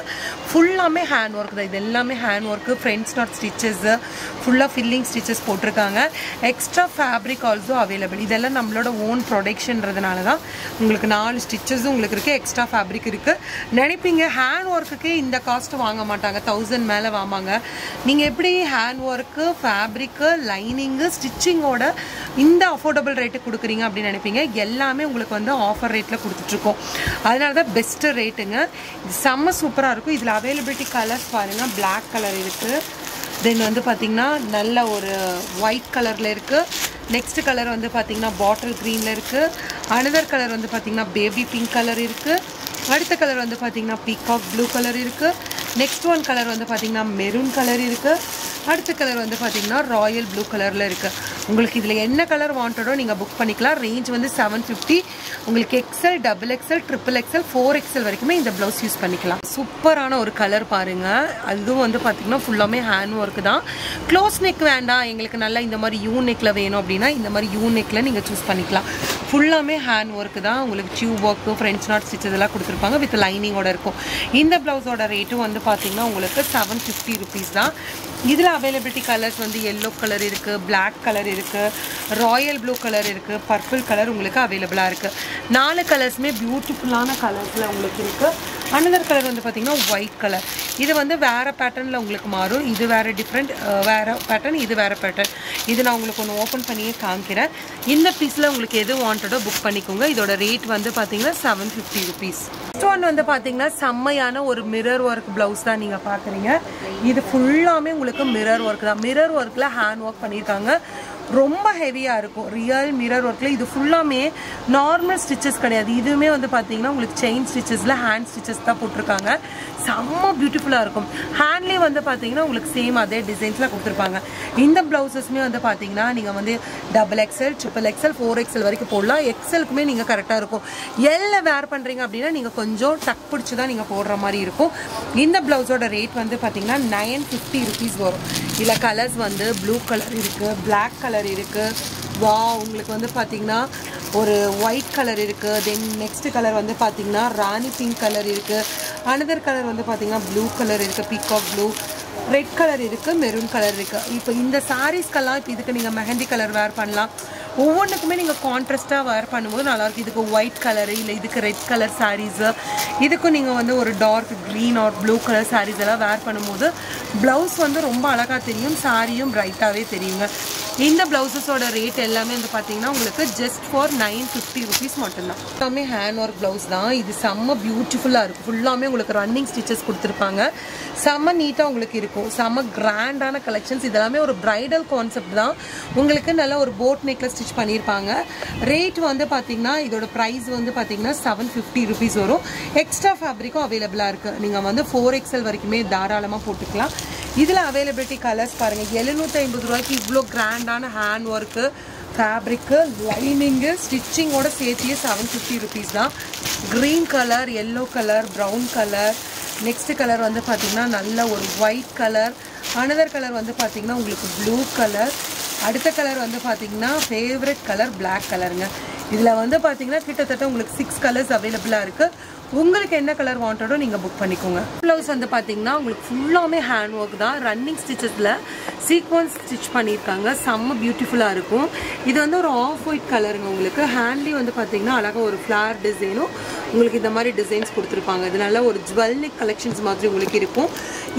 ஃபுல்லாமே ஹேண்ட் ஒர்க் தான். இது எல்லாமே hand work, friends not stitches, ஃபுல்லாக ஃபில்லிங் ஸ்டிச்சஸ் போட்டிருக்காங்க. Extra fabric also available. இதெல்லாம் நம்மளோட ஓன் ப்ரொடக்ஷன்றதுனால தான் உங்களுக்கு 4 ஸ்டிச்சஸும் உங்களுக்கு இருக்குது. எக்ஸ்ட்ரா ஃபேப்ரிக் இருக்குது. நினைப்பீங்க ஹேண்ட் ஒர்க்குக்கே இந்த காஸ்ட்டு வாங்க மாட்டாங்க, 1000 மேலே வாங்குவாங்க. நீங்கள் எப்படி ஹேண்ட் ஒர்க்கு, ஃபேப்ரிக்கு, லைனிங்கு, ஸ்டிச்சிங்கோட இந்த அஃபோர்டபுள் ரேட்டு கொடுக்குறீங்க அப்படின்னு நினைப்பீங்க. எல்லாமே உங்களுக்கு வந்து ஆஃபர் ரேட்டில் கொடுத்துட்ருக்கோம். அதனால தான் பெஸ்ட்டு ரேட்டுங்க. இது செம்ம சூப்பராக இருக்கும். இதில் அவைலபிலிட்டி கலர்ஸ் பாருங்கள். பிளாக் கலர் இருக்குது, தென் வந்து பார்த்திங்கன்னா நல்ல ஒரு ஒயிட் கலரில் இருக்குது. நெக்ஸ்ட் கலர் வந்து பார்த்திங்கன்னா பாட்டில் க்ரீனில் இருக்குது. அனதர் கலர் வந்து பார்த்திங்கன்னா பேபி பிங்க் கலர் இருக்குது. அடுத்த கலர் வந்து பார்த்தீங்கன்னா பீகாக் ப்ளூ கலர் இருக்குது. நெக்ஸ்ட் ஒன் கலர் வந்து பார்த்தீங்கன்னா மெரூன் கலர் இருக்குது. அடுத்த கலர் வந்து பார்த்தீங்கன்னா ராயல் ப்ளூ கலரில் இருக்குது. உங்களுக்கு இதில் என்ன கலர் வாண்டடோ நீங்கள் புக் பண்ணிக்கலாம். ரேஞ்ச் வந்து 750. உங்களுக்கு XL, XXL, XXL, 4XL வரைக்குமே இந்த ப்ளவுஸ் யூஸ் பண்ணிக்கலாம். சூப்பரான ஒரு கலர் பாருங்கள். அதுவும் வந்து பார்த்தீங்கன்னா ஃபுல்லாமே ஹேண்ட் ஒர்க்கு தான். க்ளோஸ் நெக் வேண்டாம், எங்களுக்கு நல்லா இந்த மாதிரி யூ நெக்கில் வேணும் அப்படின்னா இந்த மாதிரி யூ நெக்கில் நீங்கள் சூஸ் பண்ணிக்கலாம். ஃபுல்லாமே ஹேண்ட் ஒர்க்கு தான். உங்களுக்கு tube work, French not stitch இதெல்லாம் கொடுத்துருப்பாங்க. வித் லைனிங்கோட இருக்கும். இந்த ப்ளவுஸோட ரேட்டும் வந்து பார்த்தீங்கன்னா உங்களுக்கு 750 ருபீஸ் தான். இதில் அவைலபிலிட்டி கலர்ஸ் வந்து எல்லோ கலர் இருக்குது, பிளாக் கலர் இருக்குது, ராயல் ப்ளூ கலர் இருக்குது, பர்பிள் கலர் உங்களுக்கு அவைலபிளாக இருக்குது. 4 கலர்ஸுமே பியூட்டிஃபுல்லான கலர்ஸில் உங்களுக்கு இருக்குது. அனதர் கலர் வந்து பார்த்திங்கன்னா ஒயிட் கலர். இது வந்து வேறு பேட்டர்னில் உங்களுக்கு மாறும். இது வேறு டிஃப்ரெண்ட், வேறு பேட்டர்ன், இது வேறு பேட்டர்ன். இது நான் உங்களுக்கு ஒன்று ஓப்பன் பண்ணியே காமிக்கிறேன். இந்த பீஸில் உங்களுக்கு எது வாண்டடோ புக் பண்ணிக்கோங்க. இதோட ரேட் வந்து பார்த்தீங்கன்னா 750 ருபீஸ். நெக்ஸ்ட் ஒன் வந்து பார்த்தீங்கன்னா செம்மையான ஒரு மிரர் ஒர்க் ப்ளவுஸ் தான் நீங்கள் பார்க்குறீங்க. இது ஃபுல்லாமே உங்களுக்கு மிரர் ஒர்க் தான். மிரர் ஒர்க்கில் ஹேண்ட் ஒர்க் பண்ணியிருக்காங்க. ரொம்ப ஹெவியாக இருக்கும். ரியல் மிரர் ஒர்க்கில் இது ஃபுல்லாமே நார்மல் ஸ்டிச்சஸ் கிடையாது. இதுவுமே வந்து பார்த்தீங்கன்னா உங்களுக்கு செயின் ஸ்டிச்சஸில் ஹேண்ட் ஸ்டிச்சஸ் தான் போட்டிருக்காங்க. செம்ம பியூட்டிஃபுல்லாக இருக்கும். ஹேண்ட்லேயே வந்து பார்த்தீங்கன்னா உங்களுக்கு சேம் அதே டிசைன்ஸில் கொடுத்துருப்பாங்க. இந்த ப்ளவுசஸ்மே வந்து பார்த்தீங்கன்னா நீங்கள் வந்து XXL, XXL, 4XL வரைக்கும் போடலாம். எக்ஸலுக்குமே நீங்கள் கரெக்டாக இருக்கும். எல்லாம் வேர் பண்ணுறீங்க அப்படின்னா நீங்கள் கொஞ்சம் டக் பிடிச்சி தான் நீங்கள் போடுற மாதிரி இருக்கும். இந்த ப்ளவுஸோட ரேட் வந்து பார்த்தீங்கன்னா 950 ருபீஸ் வரும். இதில் கலர்ஸ் வந்து ப்ளூ கலர் இருக்குது, பிளாக் கலர் இருக்குது. வா, உங்களுக்கு வந்து பார்த்தீங்கன்னா ஒரு ஒயிட் கலர் இருக்குது. தென் நெக்ஸ்ட் கலர் வந்து பார்த்தீங்கன்னா ராணி பிங்க் கலர் இருக்குது. அனதர் கலர் வந்து பார்த்தீங்கன்னா ப்ளூ கலர் இருக்குது, பீகாக் ப்ளூ. ரெட் கலர் இருக்குது, மெரூன் கலர் இருக்குது. இப்போ இந்த சாரீஸ்க்கெல்லாம் இப்போ இதுக்கு நீங்கள் மெஹந்தி கலர் வேர் பண்ணலாம். ஒவ்வொன்றுக்குமே நீங்கள் கான்ட்ராஸ்ட்டாக வேர் பண்ணும்போது நல்லாயிருக்கும். இதுக்கு ஒயிட் கலரு, இல்லை இதுக்கு ரெட் கலர் சாரீஸு, இதுக்கும் நீங்கள் வந்து ஒரு dark green or blue colour saris எல்லாம் வேர் பண்ணும்போது ப்ளவுஸ் வந்து ரொம்ப அழகாக தெரியும், சாரியும் பிரைட்டாகவே தெரியுங்க. இந்த ப்ளவுஸஸோட ரேட் எல்லாமே வந்து பார்த்தீங்கன்னா உங்களுக்கு ஜஸ்ட் ஃபார் 950 ருபீஸ் மட்டும்தான். எல்லாமே ஹேண்ட் ஒர்க் ப்ளவுஸ் தான். இது செம்ம பியூட்டிஃபுல்லாக இருக்கும். ஃபுல்லாமே உங்களுக்கு ரன்னிங் ஸ்டிச்சஸ் கொடுத்துருப்பாங்க. செம்ம நீட்டாக உங்களுக்கு இருக்கும். செம்ம கிராண்டான கலெக்ஷன்ஸ். இதெல்லாமே ஒரு பிரைடல் கான்செப்ட் தான். உங்களுக்கு நல்ல ஒரு போட் நெக்லஸ் ஸ்டிச் பண்ணியிருப்பாங்க. ரேட் வந்து பார்த்தீங்கன்னா இதோட ப்ரைஸ் வந்து பார்த்தீங்கன்னா 750 ருபீஸ் வரும். எக்ஸ்ட்ரா ஃபேப்ரிக்கும் அவைலபிளாக இருக்குது. நீங்கள் வந்து 4XL வரைக்குமே தாராளமாக போட்டுக்கலாம். இதில் அவைலபிலிட்டி கலர்ஸ் பாருங்கள். 750 ரூபாய்க்கு இவ்வளோ கிராண்டான ஹேண்ட் ஒர்க்கு, ஃபேப்ரிக்கு, லைனிங்கு, ஸ்டிச்சிங்கோட சேர்த்தியே 750 ருபீஸ் தான். Green colour, yellow colour, brown colour. Next colour வந்து பார்த்திங்கன்னா நல்ல ஒரு ஒயிட் கலர். அனதர் கலர் வந்து பார்த்திங்கன்னா உங்களுக்கு ப்ளூ கலர். அடுத்த கலர் வந்து பார்த்திங்கன்னா ஃபேவரட் கலர் பிளாக் கலருங்க. இதில் வந்து பார்த்திங்கன்னா கிட்டத்தட்ட உங்களுக்கு 6 கலர்ஸ் அவைலபிளாக இருக்குது. உங்களுக்கு என்ன கலர் வாண்டடோ நீங்கள் புக் பண்ணிக்கோங்க. ப்ளவுஸ் வந்து பார்த்தீங்கன்னா உங்களுக்கு ஃபுல்லாமே ஹேண்ட் ஒர்க் தான். ரன்னிங் ஸ்டிச்சஸில் சீக்வன்ஸ் ஸ்டிச் பண்ணியிருக்காங்க. செம்ம பியூட்டிஃபுல்லாக இருக்கும். இது வந்து ஒரு ஆஃப் ஒயிட் கலருங்க. உங்களுக்கு ஹேண்ட்லேயும் வந்து பார்த்தீங்கன்னா அழகாக ஒரு ஃப்ளார் டிசைனும் உங்களுக்கு இந்த மாதிரி டிசைன்ஸ் கொடுத்துருப்பாங்க. இதனால ஒரு ஜுவல்லரி கலெக்ஷன்ஸ் மாதிரி உங்களுக்கு இருக்கும்.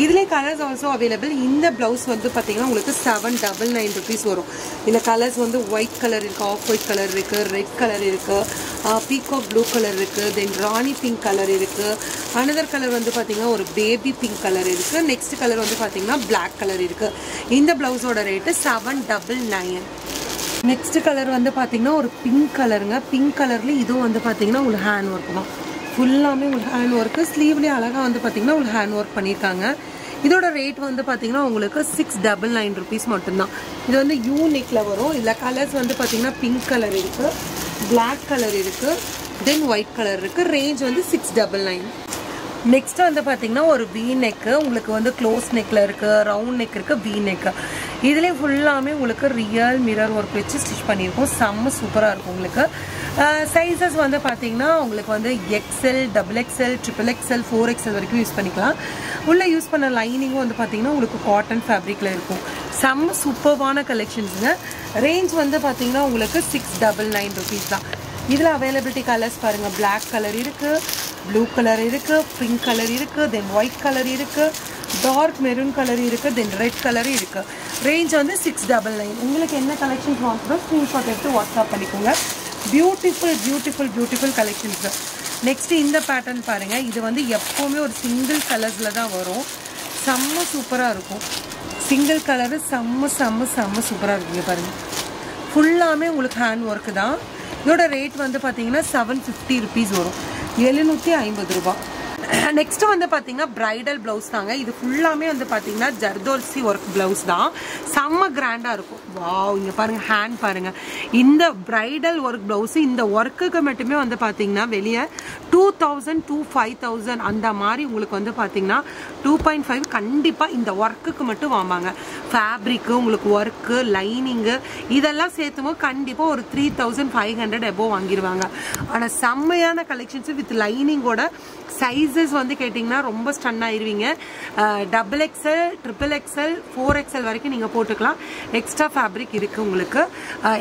இதுலேயே கலர்ஸ் ஆல்சோ அவைலபிள். இந்த ப்ளவுஸ் வந்து பார்த்தீங்கன்னா உங்களுக்கு 799 ருபீஸ் வரும். இந்த கலர்ஸ் வந்து ஒயிட் கலர் இருக்குது, ஆஃப் ஒயிட் கலர் இருக்குது, ரெட் கலர் இருக்குது, பீகாக் ப்ளூ கலர் இருக்குது, தென் ராணி பிங்க் கலர் இருக்குது. அனதர் கலர் வந்து பார்த்தீங்கன்னா ஒரு பேபி பிங்க் கலர் இருக்குது. நெக்ஸ்ட் கலர் வந்து பார்த்தீங்கன்னா பிளாக் கலர் இருக்குது. இந்த ப்ளவுஸோட ரேட்டு 799. நெக்ஸ்ட் கலர் வந்து பார்த்தீங்கன்னா ஒரு பிங்க் கலருங்க. பிங்க் கலரில் இதுவும் வந்து பார்த்தீங்கன்னா உங்களுக்கு ஹேண்ட் ஒர்க் தான். ஃபுல்லாமே உங்களுக்கு ஹேண்ட் ஒர்க்கு. ஸ்லீவ்லேயே அழகாக வந்து பார்த்தீங்கன்னா உங்களுக்கு ஹேண்ட் ஒர்க் பண்ணியிருக்காங்க. இதோட ரேட் வந்து பார்த்தீங்கன்னா உங்களுக்கு 699 ருபீஸ் மட்டும்தான். இது வந்து யூ நெக்கில் வரும். இதில் கலர்ஸ் வந்து பார்த்தீங்கன்னா பிங்க் கலர் இருக்குது, பிளாக் கலர் இருக்குது, தென் ஒயிட் கலர் இருக்குது. ரேஞ்ச் வந்து 699. நெக்ஸ்ட் வந்து பார்த்தீங்கன்னா ஒரு வி நெக்கு. உங்களுக்கு வந்து க்ளோஸ் நெக்கில் இருக்குது, ரவுண்ட் நெக் இருக்குது, வி நெக்கு. இதுலேயே ஃபுல்லாமே உங்களுக்கு ரியல் மிரர் ஒர்க் வச்சு ஸ்டிச் பண்ணியிருக்கோம். செம்ம சூப்பராக இருக்கும். உங்களுக்கு சைஸஸ் வந்து பார்த்தீங்கன்னா உங்களுக்கு வந்து XL, XXL, XXL, 4XL வரைக்கும் யூஸ் பண்ணிக்கலாம். உள்ளே யூஸ் பண்ண லைனிங்கும் வந்து பார்த்தீங்கன்னா உங்களுக்கு காட்டன் ஃபேப்ரிக்கில் இருக்கும். செம்ம சூப்பர்வான கலெக்ஷன்ஸுங்க. ரேஞ்ச் வந்து பார்த்தீங்கன்னா உங்களுக்கு 699 ருபீஸ் தான். இதில் அவைலபிலிட்டி கலர்ஸ் பாருங்கள். பிளாக் கலர் இருக்குது, ப்ளூ கலர் இருக்குது, பிங்க் கலர் இருக்குது, தென் ஒயிட் கலர் இருக்குது, டார்க் மெரூன் கலர் இருக்குது, தென் ரெட் கலர் இருக்குது. ரேஞ்ச் வந்து 699. உங்களுக்கு என்ன கலெக்ஷன்ஸ் வாங்கணும் ஸ்க்ரீன்ஷாட் எடுத்து வாட்ஸ்அப் பண்ணிக்கோங்க. Beautiful beautiful beautiful collections. Next இந்த பேட்டர்ன் பாருங்கள். இது வந்து எப்போவுமே ஒரு சிங்கிள் கலர்ஸில் தான் வரும். செம்ம சூப்பராக இருக்கும். சிங்கிள் கலரு செம்ம செம்ம செம்ம சூப்பராக இருக்குங்க பாருங்கள். ஃபுல்லாமே உங்களுக்கு ஹேண்ட் ஒர்க்கு தான். இதோட ரேட் வந்து பார்த்தீங்கன்னா 750 ருபீஸ் வரும். 750 ரூபாய். நெக்ஸ்ட் வந்து பாத்தீங்கன்னா பிரைடல் பிளவுஸ் தாங்க. இது ஃபுல்லாமே வந்து பாத்தீங்கன்னா ஜர்தோசி ஒர்க் பிளவுஸ் தான். செம்ம கிராண்டா இருக்கும். வாவ், இங்க பாருங்க, ஹேண்ட் பாருங்க. இந்த பிரைடல் ஒர்க் பிளவுஸ் இந்த ஒர்க்குக்கு மட்டுமே வந்து பாத்தீங்கன்னா வெளியே 2000 to 5000 அந்த மாதிரி உங்களுக்கு வந்து பாத்தீங்கன்னா 2.5 கண்டிப்பா இந்த ஒர்க்குக்கு மட்டும் வாங்குவாங்க. ஃபேப்ரிக், உங்களுக்கு ஒர்க்கு, லைனிங்கு இதெல்லாம் சேர்த்துமோ கண்டிப்பா ஒரு 3500 எபோவ் வாங்கிடுவாங்க. ஆனா செம்மையான கலெக்ஷன்ஸ் வித் லைனிங்கோட சைஸஸ் வந்து கேட்டிங்கன்னா ரொம்ப ஸ்டன் ஆயிருவீங்க. XXL, XXXL, 4XL வரைக்கும் நீங்கள் போட்டுக்கலாம். எக்ஸ்ட்ரா ஃபேப்ரிக் இருக்குது உங்களுக்கு.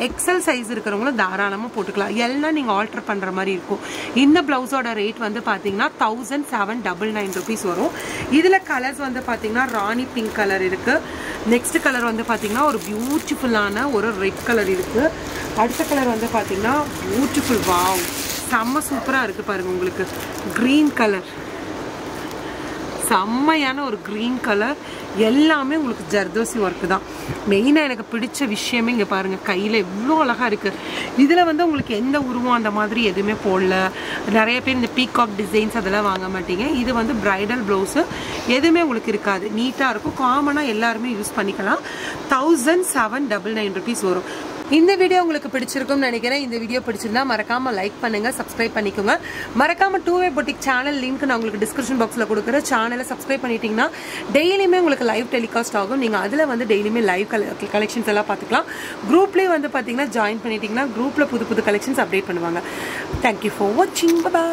எக்ஸல் சைஸ் இருக்கிறவங்களும் தாராளமாக போட்டுக்கலாம். எல்லாம் நீங்கள் ஆல்டர் பண்ணுற மாதிரி இருக்கும். இந்த ப்ளவுஸோட ரேட் வந்து பார்த்தீங்கன்னா 1799 rupees வரும். இதில் கலர்ஸ் வந்து பார்த்தீங்கன்னா ராணி பிங்க் கலர் இருக்குது. நெக்ஸ்ட் கலர் வந்து பார்த்தீங்கன்னா ஒரு பியூட்டிஃபுல்லான ஒரு ரெட் கலர் இருக்குது. அடுத்த கலர் வந்து பார்த்தீங்கன்னா பியூட்டிஃபுல், வாவ், செம்ம சூப்பராக இருக்குது பாருங்க. உங்களுக்கு க்ரீன் கலர், செம்மையான ஒரு க்ரீன் கலர். எல்லாமே உங்களுக்கு ஜர்தோசி ஒர்க்கு தான். மெயினாக எனக்கு பிடிச்ச விஷயமே இங்கே பாருங்கள், கையில் எவ்வளோ அழகாக இருக்குது. இதில் வந்து உங்களுக்கு எந்த உருவம் அந்த மாதிரி எதுவுமே போடல. நிறைய பேர் இந்த பீகாக் டிசைன்ஸ் அதெல்லாம் வாங்க மாட்டீங்க. இது வந்து பிரைடல் ப்ளவுஸு எதுவுமே உங்களுக்கு இருக்காது. நீட்டாக இருக்கும். காமனாக எல்லாருமே யூஸ் பண்ணிக்கலாம். 1799 rupees வரும். இந்த வீடியோ உங்களுக்கு பிடிச்சிருக்கும்னு நினைக்கிறேன். இந்த வீடியோ பிடிச்சிருந்தா மறக்காம லைக் பண்ணுங்க, சப்ஸ்கிரைப் பண்ணிக்கோங்க. மறக்காம 2way boutique சேனல் லிங்க் நான் உங்களுக்கு டிஸ்கிரிப்ஷன் பாக்ஸ்ல கொடுக்குறேன். சேனலை சப்ஸ்கிரைப் பண்ணிட்டீங்கன்னா டெய்லியுமே உங்களுக்கு லைவ் டெலிகாஸ்ட் ஆகும். நீங்க அதுல வந்து டெய்லியுமே லைவ் கலெக்ஷன்ஸ் எல்லாம் பார்த்துக்கலாம். குரூப்லேயே வந்து பார்த்தீங்கன்னா ஜாயின் பண்ணிட்டீங்கன்னா குரூப்ல புது புது கலெக்ஷன்ஸ் அப்டேட் பண்ணுவாங்க. தேங்க்யூ ஃபார் வாட்சிங். பை.